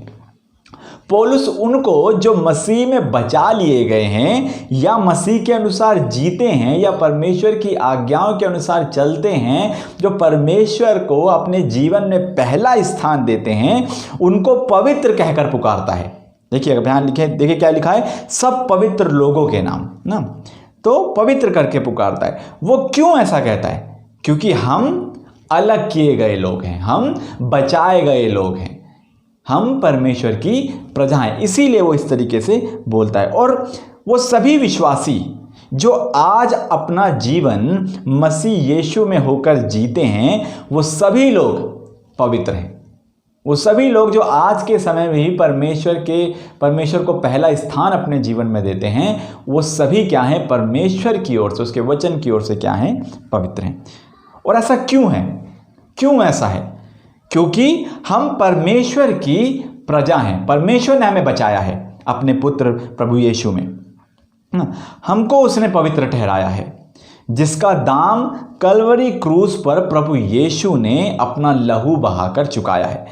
पौलुस उनको जो मसीह में बचा लिए गए हैं या मसीह के अनुसार जीते हैं या परमेश्वर की आज्ञाओं के अनुसार चलते हैं, जो परमेश्वर को अपने जीवन में पहला स्थान देते हैं, उनको पवित्र कहकर पुकारता है। देखिए अगर ध्यान लिखे, देखिए क्या लिखा है? सब पवित्र लोगों के नाम ना। तो पवित्र करके पुकारता है। वो क्यों ऐसा कहता है? क्योंकि हम अलग किए गए लोग हैं, हम बचाए गए लोग हैं, हम परमेश्वर की प्रजा हैं, इसीलिए वो इस तरीके से बोलता है। और वो सभी विश्वासी जो आज अपना जीवन मसीह यीशु में होकर जीते हैं, वो सभी लोग पवित्र हैं। वो सभी लोग जो आज के समय में ही परमेश्वर को पहला स्थान अपने जीवन में देते हैं, वो सभी क्या हैं? परमेश्वर की ओर से, उसके वचन की ओर से क्या हैं? पवित्र हैं। और ऐसा क्यों है? क्यों ऐसा है? क्योंकि हम परमेश्वर की प्रजा हैं। परमेश्वर ने हमें बचाया है अपने पुत्र प्रभु यीशु में। हमको उसने पवित्र ठहराया है, जिसका दाम कलवरी क्रूस पर प्रभु यीशु ने अपना लहू बहाकर चुकाया है,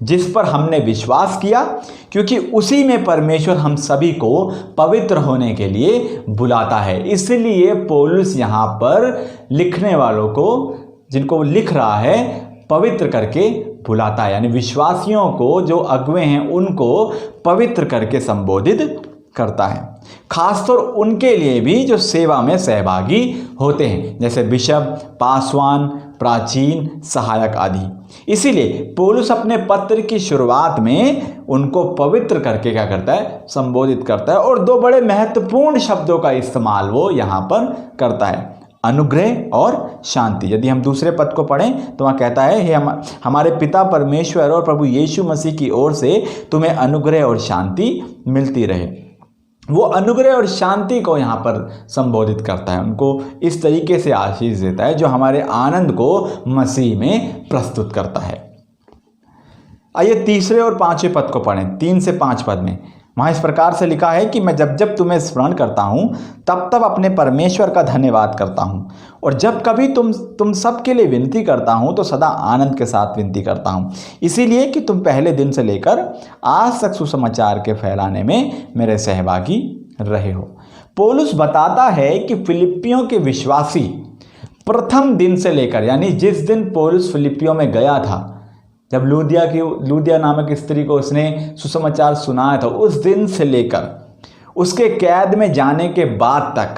जिस पर हमने विश्वास किया, क्योंकि उसी में परमेश्वर हम सभी को पवित्र होने के लिए बुलाता है। इसलिए पौलुस यहाँ पर लिखने वालों को, जिनको लिख रहा है, पवित्र करके बुलाता है, यानी विश्वासियों को जो अगुवे हैं उनको पवित्र करके संबोधित करता है। खासतौर उनके लिए भी जो सेवा में सहभागी होते हैं, जैसे बिशप, पासवान, प्राचीन, सहायक आदि। इसीलिए पौलुस अपने पत्र की शुरुआत में उनको पवित्र करके क्या करता है? संबोधित करता है। और दो बड़े महत्वपूर्ण शब्दों का इस्तेमाल वो यहाँ पर करता है, अनुग्रह और शांति। यदि हम दूसरे पद को पढ़ें तो वहाँ कहता है, हे हमारे पिता परमेश्वर और प्रभु यीशु मसीह की ओर से तुम्हें अनुग्रह और शांति मिलती रहे। वो अनुग्रह और शांति को यहाँ पर संबोधित करता है, उनको इस तरीके से आशीष देता है जो हमारे आनंद को मसीह में प्रस्तुत करता है। आइए तीसरे और पांचवें पद को पढ़ें। 3 से 5 पद में वहाँ इस प्रकार से लिखा है कि मैं जब जब तुम्हें स्मरण करता हूँ तब तब अपने परमेश्वर का धन्यवाद करता हूँ, और जब कभी तुम सब के लिए विनती करता हूँ तो सदा आनंद के साथ विनती करता हूँ, इसीलिए कि तुम पहले दिन से लेकर आज तक सुसमाचार के फैलाने में मेरे सहभागी रहे हो। पौलुस बताता है कि फिलिप्पियों के विश्वासी प्रथम दिन से लेकर, यानी जिस दिन पौलुस फिलिप्पियों में गया था, जब लूदिया नामक स्त्री को उसने सुसमाचार सुनाया था, उस दिन से लेकर उसके कैद में जाने के बाद तक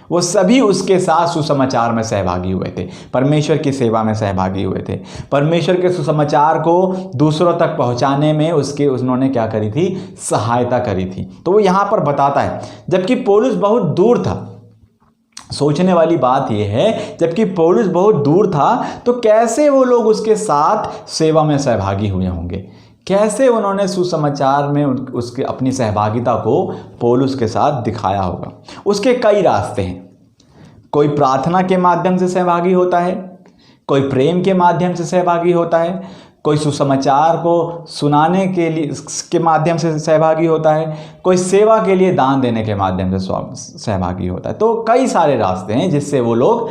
वो सभी उसके साथ सुसमाचार में सहभागी हुए थे, परमेश्वर की सेवा में सहभागी हुए थे। परमेश्वर के सुसमाचार को दूसरों तक पहुंचाने में उन्होंने क्या करी थी? सहायता करी थी। तो वो यहाँ पर बताता है, जबकि पौलुस बहुत दूर था। सोचने वाली बात यह है, जबकि पौलुस बहुत दूर था तो कैसे वो लोग उसके साथ सेवा में सहभागी हुए होंगे? कैसे उन्होंने सुसमाचार में उसके अपनी सहभागिता को पौलुस के साथ दिखाया होगा? उसके कई रास्ते हैं। कोई प्रार्थना के माध्यम से सहभागी होता है, कोई प्रेम के माध्यम से सहभागी होता है, कोई सुसमाचार को सुनाने के माध्यम से सहभागी होता है, कोई सेवा के लिए दान देने के माध्यम से सहभागी होता है। तो कई सारे रास्ते हैं जिससे वो लोग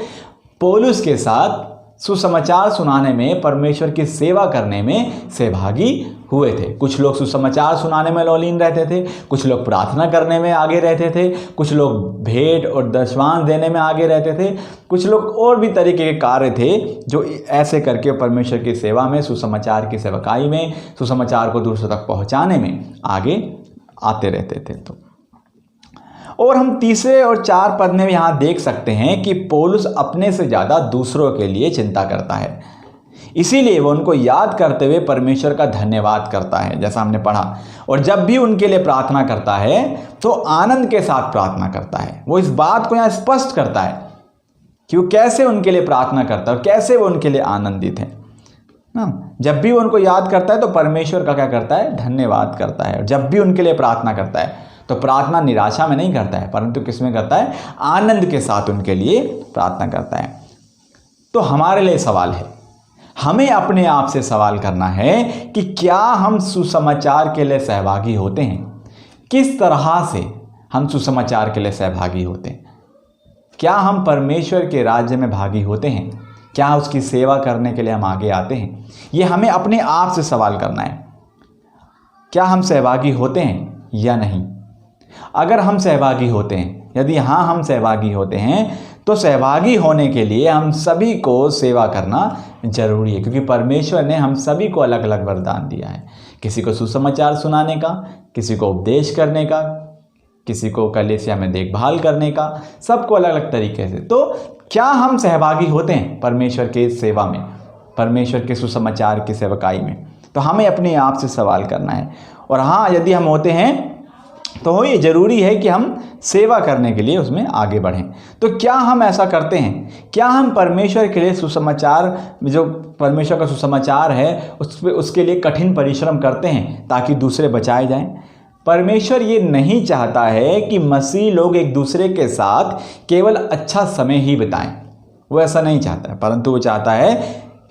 पौलुस के साथ सुसमाचार सुनाने में, परमेश्वर की सेवा करने में सहभागी हुए थे। कुछ लोग सुसमाचार सुनाने में लौलीन रहते थे, कुछ लोग प्रार्थना करने में आगे रहते थे, कुछ लोग भेंट और दशवांश देने में आगे रहते थे, कुछ लोग और भी तरीके के कार्य थे जो ऐसे करके परमेश्वर की सेवा में, सुसमाचार की सेवकाई में, सुसमाचार को दूसरों तक पहुंचाने में आगे आते रहते थे। तो और हम तीसरे और 4 पद में यहाँ देख सकते हैं कि पौलुस अपने से ज़्यादा दूसरों के लिए चिंता करता है, इसीलिए वो उनको याद करते हुए परमेश्वर का धन्यवाद करता है, जैसा हमने पढ़ा। और जब भी उनके लिए प्रार्थना करता है तो आनंद के साथ प्रार्थना करता है। वो इस बात को यहाँ स्पष्ट करता है कि वो कैसे उनके लिए प्रार्थना करता है और कैसे वो उनके लिए आनंदित है ना। जब भी वो उनको याद करता है तो परमेश्वर का क्या करता है? धन्यवाद करता है। और जब भी उनके लिए प्रार्थना करता है तो प्रार्थना निराशा में नहीं करता है, परंतु किस में करता है? आनंद के साथ उनके लिए प्रार्थना करता है। तो हमारे लिए सवाल है, हमें अपने आप से सवाल करना है कि क्या हम सुसमाचार के लिए सहभागी होते हैं? किस तरह से हम सुसमाचार के लिए सहभागी होते हैं? क्या हम परमेश्वर के राज्य में भागी होते हैं? क्या उसकी सेवा करने के लिए हम आगे आते हैं? ये हमें अपने आप से सवाल करना है। क्या हम सहभागी होते हैं या नहीं? अगर हम सहभागी होते हैं, यदि हाँ हम सहभागी होते हैं, तो सहभागी होने के लिए हम सभी को सेवा करना जरूरी है, क्योंकि परमेश्वर ने हम सभी को अलग अलग वरदान दिया है। किसी को सुसमाचार सुनाने का, किसी को उपदेश करने का, किसी को कलीसिया में देखभाल करने का, सबको अलग अलग तरीके से। तो क्या हम सहभागी होते हैं परमेश्वर के सेवा में, परमेश्वर के सुसमाचार की सेवकाई में? तो हमें अपने आप से सवाल करना है। और हाँ, यदि हम होते हैं तो ये ज़रूरी है कि हम सेवा करने के लिए उसमें आगे बढ़ें। तो क्या हम ऐसा करते हैं? क्या हम परमेश्वर के लिए सुसमाचार, जो परमेश्वर का सुसमाचार है उसके लिए कठिन परिश्रम करते हैं ताकि दूसरे बचाए जाएं? परमेश्वर ये नहीं चाहता है कि मसीह लोग एक दूसरे के साथ केवल अच्छा समय ही बिताएं, वो ऐसा नहीं चाहता है, परंतु वो चाहता है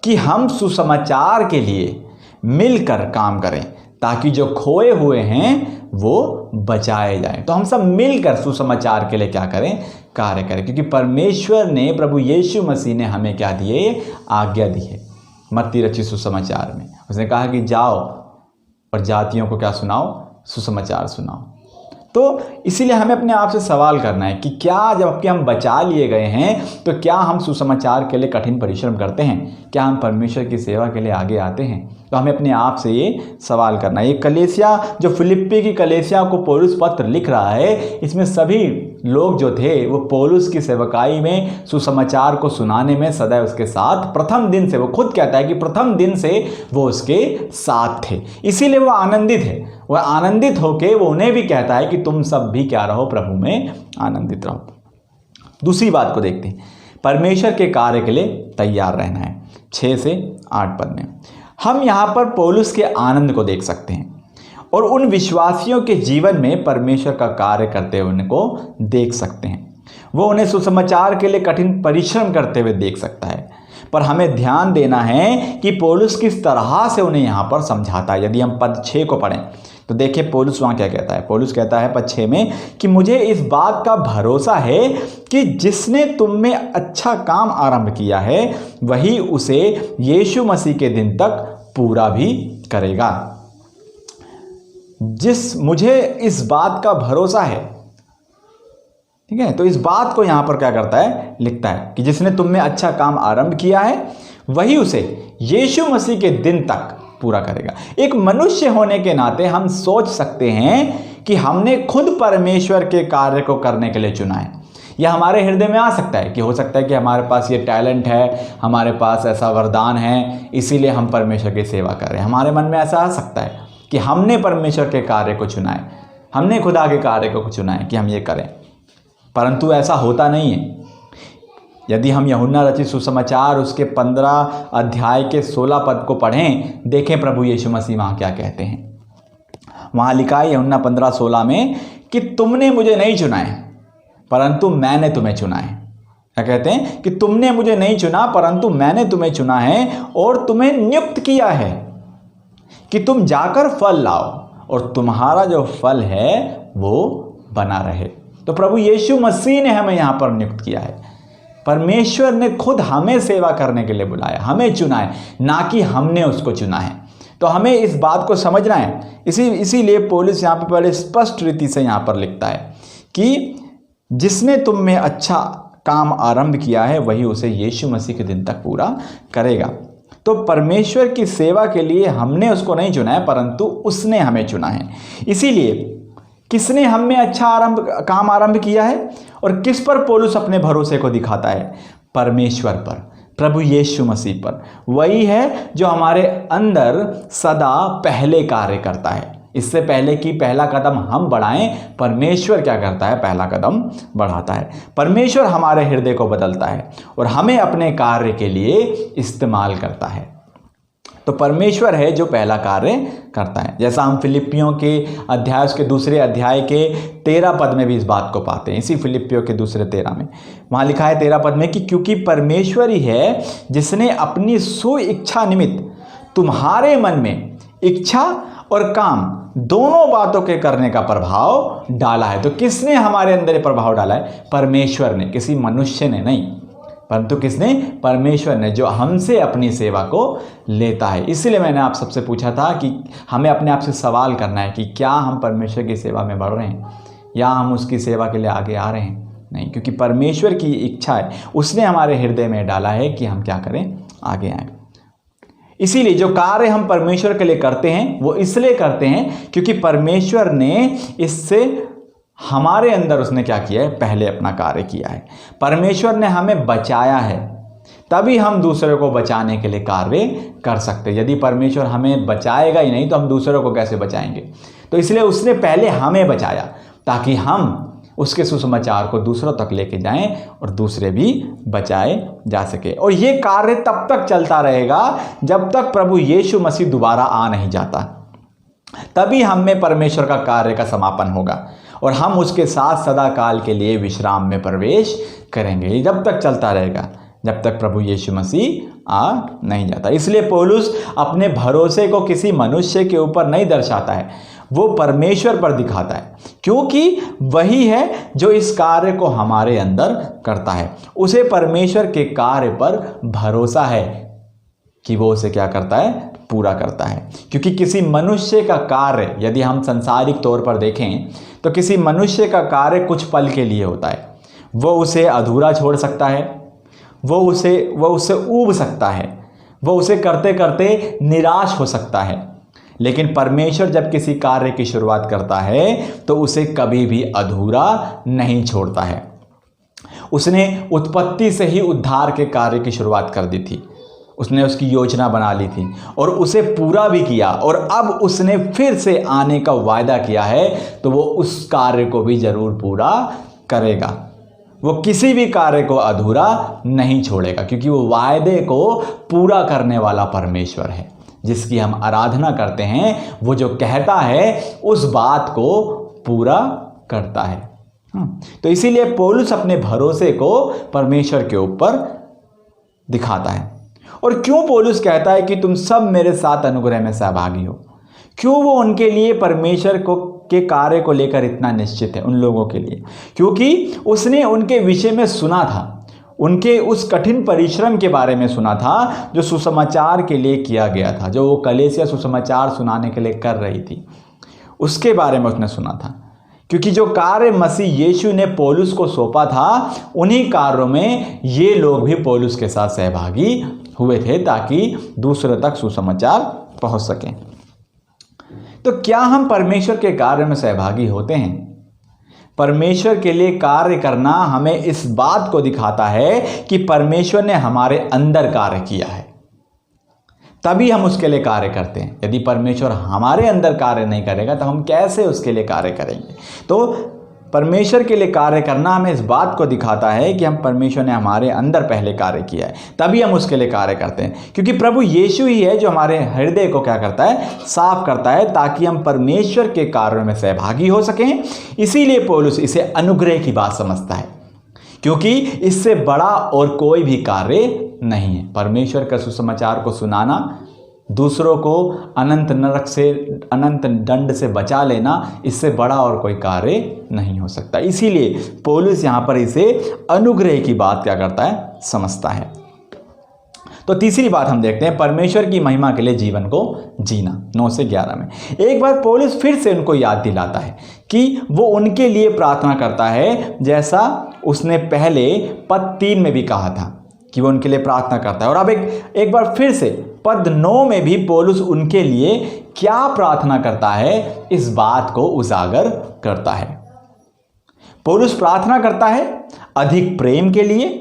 कि हम सुसमाचार के लिए मिलकर काम करें ताकि जो खोए हुए हैं वो बचाए जाएं। तो हम सब मिलकर सुसमाचार के लिए क्या करें? कार्य करें, क्योंकि परमेश्वर ने, प्रभु यीशु मसीह ने हमें क्या दिए? आज्ञा दी है मत्ती रचित सुसमाचार में। उसने कहा कि जाओ और जातियों को क्या सुनाओ? सुसमाचार सुनाओ। तो इसीलिए हमें अपने आप से सवाल करना है कि क्या जबकि हम बचा लिए गए हैं तो क्या हम सुसमाचार के लिए कठिन परिश्रम करते हैं? क्या हम परमेश्वर की सेवा के लिए आगे आते हैं? तो हमें अपने आप से ये सवाल करना है। ये कलीसिया, जो फिलिप्पी की कलीसिया को पौलुस पत्र लिख रहा है, इसमें सभी लोग जो थे वो पौलुस की सेवकाई में, सुसमाचार को सुनाने में सदैव उसके साथ, प्रथम दिन से, वो खुद कहता है कि प्रथम दिन से वो उसके साथ थे। इसीलिए वो आनंदित है। वह आनंदित होकर वो उन्हें भी कहता है कि तुम सब भी क्या रहो? प्रभु में आनंदित रहो। दूसरी बात को देखते हैं, परमेश्वर के कार्य के लिए तैयार रहना है। 6 से 8 पद में हम यहाँ पर पौलुस के आनंद को देख सकते हैं और उन विश्वासियों के जीवन में परमेश्वर का कार्य करते हुए उनको देख सकते हैं। वो उन्हें सुसमाचार के लिए कठिन परिश्रम करते हुए देख सकता है। पर हमें ध्यान देना है कि पौलुस किस तरह से उन्हें यहाँ पर समझाता है। यदि हम पद 6 को पढ़ें तो देखिए पौलुस वहाँ क्या कहता है। पौलुस कहता है पद 6 में कि मुझे इस बात का भरोसा है कि जिसने तुम में अच्छा काम आरंभ किया है वही उसे यीशु मसीह के दिन तक पूरा भी करेगा। मुझे इस बात का भरोसा है, ठीक है। तो इस बात को यहाँ पर क्या करता है? लिखता है कि जिसने तुम में अच्छा काम आरंभ किया है वही उसे यीशु मसीह के दिन तक पूरा करेगा। एक मनुष्य होने के नाते हम सोच सकते हैं कि हमने खुद परमेश्वर के कार्य को करने के लिए चुना है। यह हमारे हृदय में आ सकता है कि हो सकता है कि हमारे पास ये टैलेंट है, हमारे पास ऐसा वरदान है, इसीलिए हम परमेश्वर की सेवा कर रहे हैं। हमारे मन में ऐसा आ सकता है कि हमने परमेश्वर के कार्य को चुना है, हमने खुदा के कार्य को चुना है कि हम ये करें, परंतु ऐसा होता नहीं है। यदि हम यूहन्ना रचित सुसमाचार उसके 15 अध्याय के 16 पद को पढ़ें, देखें प्रभु यीशु मसीह वहाँ क्या कहते हैं। वहाँ लिखा है यूहन्ना 15:16 में कि तुमने मुझे नहीं चुना है परंतु मैंने तुम्हें चुना है। क्या कहते हैं? कि तुमने मुझे नहीं चुना परंतु मैंने तुम्हें चुना है और तुम्हें नियुक्त किया है कि तुम जाकर फल लाओ और तुम्हारा जो फल है वो बना रहे। तो प्रभु यीशु मसीह ने हमें यहाँ पर नियुक्त किया है। परमेश्वर ने खुद हमें सेवा करने के लिए बुलाया, हमें चुना है, ना कि हमने उसको चुना है। तो हमें इस बात को समझना है। इसीलिए पौलुस यहाँ पर बड़े स्पष्ट रीति से यहाँ पर लिखता है कि जिसने तुम में अच्छा काम आरंभ किया है वही उसे यीशु मसीह के दिन तक पूरा करेगा। तो परमेश्वर की सेवा के लिए हमने उसको नहीं चुना है परंतु उसने हमें चुना है। इसीलिए किसने हम में अच्छा काम आरंभ किया है और किस पर पौलुस अपने भरोसे को दिखाता है? परमेश्वर पर, प्रभु यीशु मसीह पर। वही है जो हमारे अंदर सदा पहले कार्य करता है। इससे पहले कि पहला कदम हम बढ़ाएं, परमेश्वर क्या करता है? पहला कदम बढ़ाता है। परमेश्वर हमारे हृदय को बदलता है और हमें अपने कार्य के लिए इस्तेमाल करता है। तो परमेश्वर है जो पहला कार्य करता है। जैसा हम फिलिप्पियों के अध्याय, उसके दूसरे अध्याय के 13 पद में भी इस बात को पाते हैं। इसी फिलिप्पियों के दूसरे 13 में वहाँ लिखा है 13 पद में कि क्योंकि परमेश्वर ही है जिसने अपनी सुइच्छा निमित्त तुम्हारे मन में इच्छा और काम दोनों बातों के करने का प्रभाव डाला है। तो किसने हमारे अंदर प्रभाव डाला है? परमेश्वर ने, किसी मनुष्य ने नहीं, परंतु किसने? परमेश्वर ने, जो हमसे अपनी सेवा को लेता है। इसलिए मैंने आप सबसे पूछा था कि हमें अपने आप से सवाल करना है कि क्या हम परमेश्वर की सेवा में बढ़ रहे हैं या हम उसकी सेवा के लिए आगे आ रहे हैं? नहीं, क्योंकि परमेश्वर की इच्छा है, उसने हमारे हृदय में डाला है कि हम क्या करें? आगे आएँ। इसीलिए जो कार्य हम परमेश्वर के लिए करते हैं वो इसलिए करते हैं क्योंकि परमेश्वर ने इससे हमारे अंदर उसने क्या किया है, पहले अपना कार्य किया है। परमेश्वर ने हमें बचाया है, तभी हम दूसरों को बचाने के लिए कार्य कर सकते हैं। यदि परमेश्वर हमें बचाएगा ही नहीं तो हम दूसरों को कैसे बचाएंगे। तो इसलिए उसने पहले हमें बचाया ताकि हम उसके सुसमाचार को दूसरों तक लेके जाएं और दूसरे भी बचाए जा सके। और ये कार्य तब तक चलता रहेगा जब तक प्रभु यीशु मसीह दोबारा आ नहीं जाता। तभी हम में परमेश्वर का कार्य का समापन होगा और हम उसके साथ सदा काल के लिए विश्राम में प्रवेश करेंगे। ये जब तक चलता रहेगा जब तक प्रभु यीशु मसीह आ नहीं जाता। इसलिए पौलुस अपने भरोसे को किसी मनुष्य के ऊपर नहीं दर्शाता है, वो परमेश्वर पर दिखाता है, क्योंकि वही है जो इस कार्य को हमारे अंदर करता है। उसे परमेश्वर के कार्य पर भरोसा है कि वो उसे क्या करता है, पूरा करता है। क्योंकि किसी मनुष्य का कार्य, यदि हम सांसारिक तौर पर देखें तो किसी मनुष्य का कार्य कुछ पल के लिए होता है। वो उसे अधूरा छोड़ सकता है, वो उससे ऊब सकता है, वो उसे करते करते निराश हो सकता है। लेकिन परमेश्वर जब किसी कार्य की शुरुआत करता है तो उसे कभी भी अधूरा नहीं छोड़ता है। उसने उत्पत्ति से ही उद्धार के कार्य की शुरुआत कर दी थी, उसने उसकी योजना बना ली थी और उसे पूरा भी किया। और अब उसने फिर से आने का वायदा किया है तो वो उस कार्य को भी जरूर पूरा करेगा। वो किसी भी कार्य को अधूरा नहीं छोड़ेगा, क्योंकि वो वायदे को पूरा करने वाला परमेश्वर है जिसकी हम आराधना करते हैं। वो जो कहता है उस बात को पूरा करता है। तो इसीलिए पौलुस अपने भरोसे को परमेश्वर के ऊपर दिखाता है। और क्यों पौलुस कहता है कि तुम सब मेरे साथ अनुग्रह में सहभागी हो, क्यों वो उनके लिए परमेश्वर के कार्य को लेकर इतना निश्चित है उन लोगों के लिए? क्योंकि उसने उनके विषय में सुना था, उनके उस कठिन परिश्रम के बारे में सुना था जो सुसमाचार के लिए किया गया था, जो वो कलीसिया सुसमाचार सुनाने के लिए कर रही थी, उसके बारे में उसने सुना था। क्योंकि जो कार्य मसीह यीशु ने पौलुस को सौंपा था, उन्हीं कार्यों में ये लोग भी पौलुस के साथ सहभागी हुए थे ताकि दूसरों तक सुसमाचार पहुंच सकें। तो क्या हम परमेश्वर के कार्य में सहभागी होते हैं? परमेश्वर के लिए कार्य करना हमें इस बात को दिखाता है कि परमेश्वर ने हमारे अंदर कार्य किया है, तभी हम उसके लिए कार्य करते हैं। यदि परमेश्वर हमारे अंदर कार्य नहीं करेगा तो हम कैसे उसके लिए कार्य करेंगे? तो परमेश्वर के लिए कार्य करना हमें इस बात को दिखाता है कि हम परमेश्वर ने हमारे अंदर पहले कार्य किया है, तभी हम उसके लिए कार्य करते हैं। क्योंकि प्रभु यीशु ही है जो हमारे हृदय को क्या करता है, साफ करता है, ताकि हम परमेश्वर के कार्यों में सहभागी हो सकें। इसीलिए पौलुस इसे अनुग्रह की बात समझता है, क्योंकि इससे बड़ा और कोई भी कार्य नहीं है। परमेश्वर का सुसमाचार को सुनाना, दूसरों को अनंत नरक से, अनंत दंड से बचा लेना, इससे बड़ा और कोई कार्य नहीं हो सकता। इसीलिए पौलुस यहाँ पर इसे अनुग्रह की बात क्या करता है, समझता है। तो तीसरी बात हम देखते हैं, परमेश्वर की महिमा के लिए जीवन को जीना। 9 से 11 में एक बार पौलुस फिर से उनको याद दिलाता है कि वो उनके लिए प्रार्थना करता है, जैसा उसने पहले पद 3 में भी कहा था कि वो उनके लिए प्रार्थना करता है। और अब एक बार फिर से पद 9 में भी पौलुस उनके लिए क्या प्रार्थना करता है, इस बात को उजागर करता है। पौलुस प्रार्थना करता है अधिक प्रेम के लिए,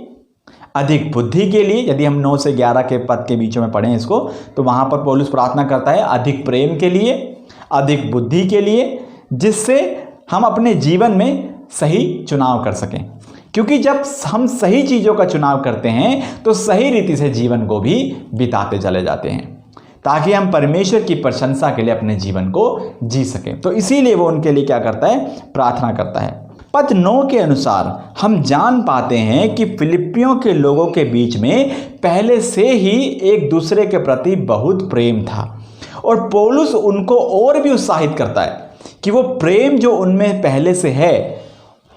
अधिक बुद्धि के लिए। यदि हम 9 से 11 के पद के बीचों में पढ़ें इसको, तो वहाँ पर पौलुस प्रार्थना करता है अधिक प्रेम के लिए, अधिक बुद्धि के लिए, जिससे हम अपने जीवन में सही चुनाव कर सकें। क्योंकि जब हम सही चीज़ों का चुनाव करते हैं तो सही रीति से जीवन को भी बिताते चले जाते हैं, ताकि हम परमेश्वर की प्रशंसा के लिए अपने जीवन को जी सकें। तो इसीलिए वो उनके लिए क्या करता है, प्रार्थना करता है। पद 9 के अनुसार हम जान पाते हैं कि फिलिप्पियों के लोगों के बीच में पहले से ही एक दूसरे के प्रति बहुत प्रेम था, और पौलुस उनको और भी उत्साहित करता है कि वो प्रेम जो उनमें पहले से है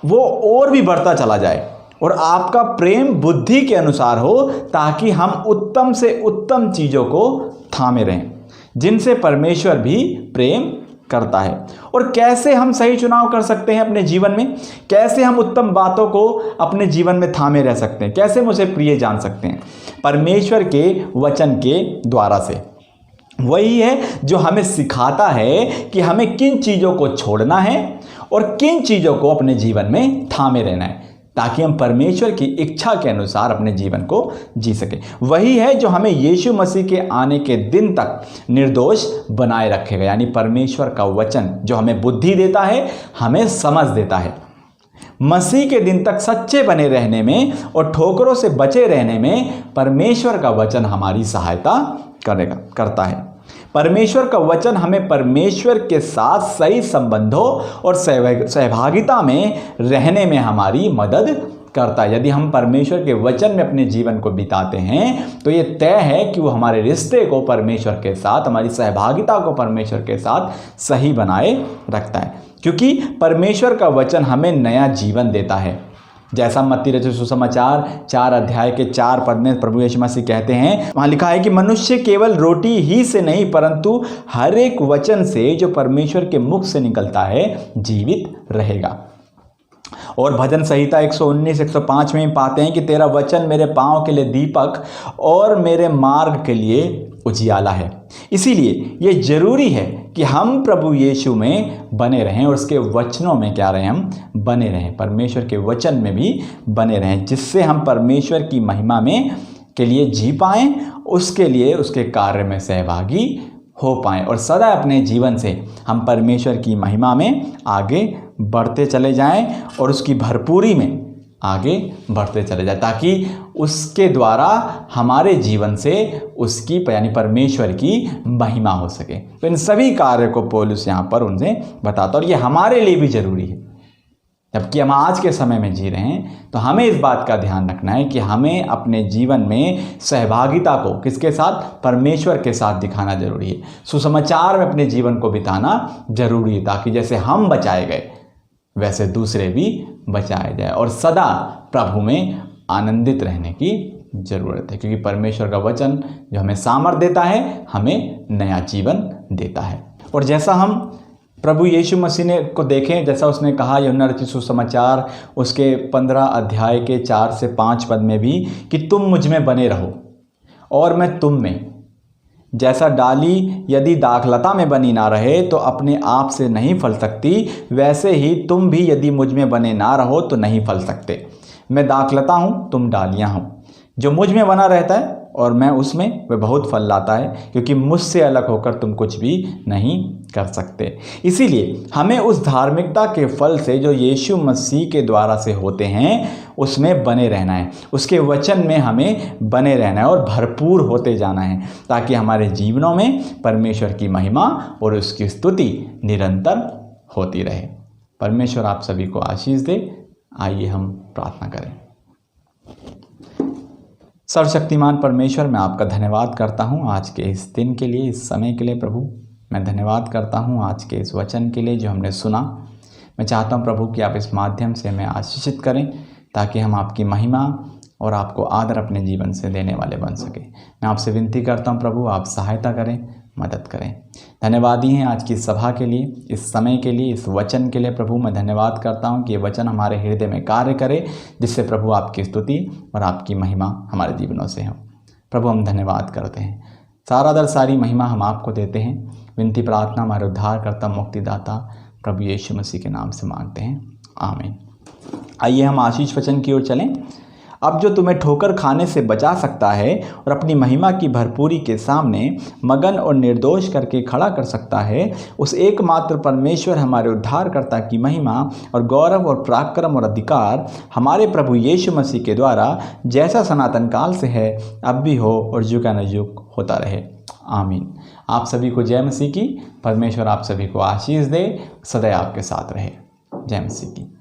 वो और भी बढ़ता चला जाए, और आपका प्रेम बुद्धि के अनुसार हो, ताकि हम उत्तम से उत्तम चीज़ों को थामे रहें, जिनसे परमेश्वर भी प्रेम करता है। और कैसे हम सही चुनाव कर सकते हैं अपने जीवन में, कैसे हम उत्तम बातों को अपने जीवन में थामे रह सकते हैं, कैसे हम उसे प्रिय जान सकते हैं? परमेश्वर के वचन के द्वारा से। वही है जो हमें सिखाता है कि हमें किन चीज़ों को छोड़ना है और किन चीज़ों को अपने जीवन में थामे रहना है, ताकि हम परमेश्वर की इच्छा के अनुसार अपने जीवन को जी सकें। वही है जो हमें यीशु मसीह के आने के दिन तक निर्दोष बनाए रखेगा। यानी परमेश्वर का वचन जो हमें बुद्धि देता है, हमें समझ देता है। मसीह के दिन तक सच्चे बने रहने में और ठोकरों से बचे रहने में परमेश्वर का वचन हमारी सहायता करता है। परमेश्वर का वचन हमें परमेश्वर के साथ सही संबंधों और सहभागिता में रहने में हमारी मदद करता है। यदि हम परमेश्वर के वचन में अपने जीवन को बिताते हैं तो ये तय है कि वो हमारे रिश्ते को परमेश्वर के साथ, हमारी सहभागिता को परमेश्वर के साथ सही बनाए रखता है, क्योंकि परमेश्वर का वचन हमें नया जीवन देता है। जैसा मत्ती रचित सुसमाचार 4 अध्याय के 4 पद में प्रभु यीशु मसीह कहते हैं, वहाँ लिखा है कि मनुष्य केवल रोटी ही से नहीं परंतु हर एक वचन से जो परमेश्वर के मुख से निकलता है जीवित रहेगा। और भजन संहिता 119-105 में पाते हैं कि तेरा वचन मेरे पाँव के लिए दीपक और मेरे मार्ग के लिए उजियाला है। इसीलिए ये जरूरी है कि हम प्रभु यीशु में बने रहें और उसके वचनों में क्या रहें, हम बने रहें, परमेश्वर के वचन में भी बने रहें, जिससे हम परमेश्वर की महिमा में के लिए जी पाएँ, उसके लिए उसके कार्य में सहभागी हो पाएँ और सदा अपने जीवन से हम परमेश्वर की महिमा में आगे बढ़ते चले जाएं और उसकी भरपूरी में आगे बढ़ते चले जाएं, ताकि उसके द्वारा हमारे जीवन से उसकी यानी परमेश्वर की महिमा हो सके। तो इन सभी कार्य को पौलुस यहाँ पर उनसे बताता, और ये हमारे लिए भी जरूरी है। जबकि हम आज के समय में जी रहे हैं तो हमें इस बात का ध्यान रखना है कि हमें अपने जीवन में सहभागिता को किसके साथ, परमेश्वर के साथ दिखाना जरूरी है। सुसमाचार में अपने जीवन को बिताना जरूरी है, ताकि जैसे हम बचाए गए वैसे दूसरे भी बचाए जाए, और सदा प्रभु में आनंदित रहने की ज़रूरत है, क्योंकि परमेश्वर का वचन जो हमें सामर्थ देता है, हमें नया जीवन देता है। और जैसा हम प्रभु यीशु मसीह ने को देखें, जैसा उसने कहा यूहन्ना रचित सुसमाचार उसके 15 अध्याय के 4 से 5 पद में भी कि तुम मुझ में बने रहो और मैं तुम में। जैसा डाली यदि दाखलता में बनी ना रहे तो अपने आप से नहीं फल सकती, वैसे ही तुम भी यदि मुझ में बने ना रहो तो नहीं फल सकते। मैं दाखलता हूँ, तुम डालियाँ हो। जो मुझ में बना रहता है और मैं उसमें, वह बहुत फल लाता है, क्योंकि मुझसे अलग होकर तुम कुछ भी नहीं कर सकते। इसीलिए हमें उस धार्मिकता के फल से जो यीशु मसीह के द्वारा से होते हैं उसमें बने रहना है, उसके वचन में हमें बने रहना है और भरपूर होते जाना है, ताकि हमारे जीवनों में परमेश्वर की महिमा और उसकी स्तुति निरंतर होती रहे। परमेश्वर आप सभी को आशीष दे। आइए हम प्रार्थना करें। सर्वशक्तिमान परमेश्वर, मैं आपका धन्यवाद करता हूँ आज के इस दिन के लिए, इस समय के लिए। प्रभु मैं धन्यवाद करता हूँ आज के इस वचन के लिए जो हमने सुना। मैं चाहता हूँ प्रभु कि आप इस माध्यम से हमें आशीषित करें, ताकि हम आपकी महिमा और आपको आदर अपने जीवन से देने वाले बन सके। मैं आपसे विनती करता हूँ प्रभु, आप सहायता करें, मदद करें। धन्यवादी हैं आज की सभा के लिए, इस समय के लिए, इस वचन के लिए। प्रभु मैं धन्यवाद करता हूँ कि ये वचन हमारे हृदय में कार्य करे, जिससे प्रभु आपकी स्तुति और आपकी महिमा हमारे जीवनों से हो। प्रभु हम धन्यवाद करते हैं, सारा दर सारी महिमा हम आपको देते हैं। विनती प्रार्थना हमारे उद्धारकर्ता मुक्तिदाता प्रभु यीशु मसीह के नाम से मांगते हैं, आमीन। आइए हम आशीष वचन की ओर चलें। अब जो तुम्हें ठोकर खाने से बचा सकता है और अपनी महिमा की भरपूरी के सामने मगन और निर्दोष करके खड़ा कर सकता है, उस एकमात्र परमेश्वर हमारे उद्धारकर्ता की महिमा और गौरव और पराक्रम और अधिकार हमारे प्रभु यीशु मसीह के द्वारा जैसा सनातन काल से है, अब भी हो और जुगानुजुग होता रहे, आमीन। आप सभी को जय मसीह की। परमेश्वर आप सभी को आशीष दे, सदैव आपके साथ रहे। जय मसीह की।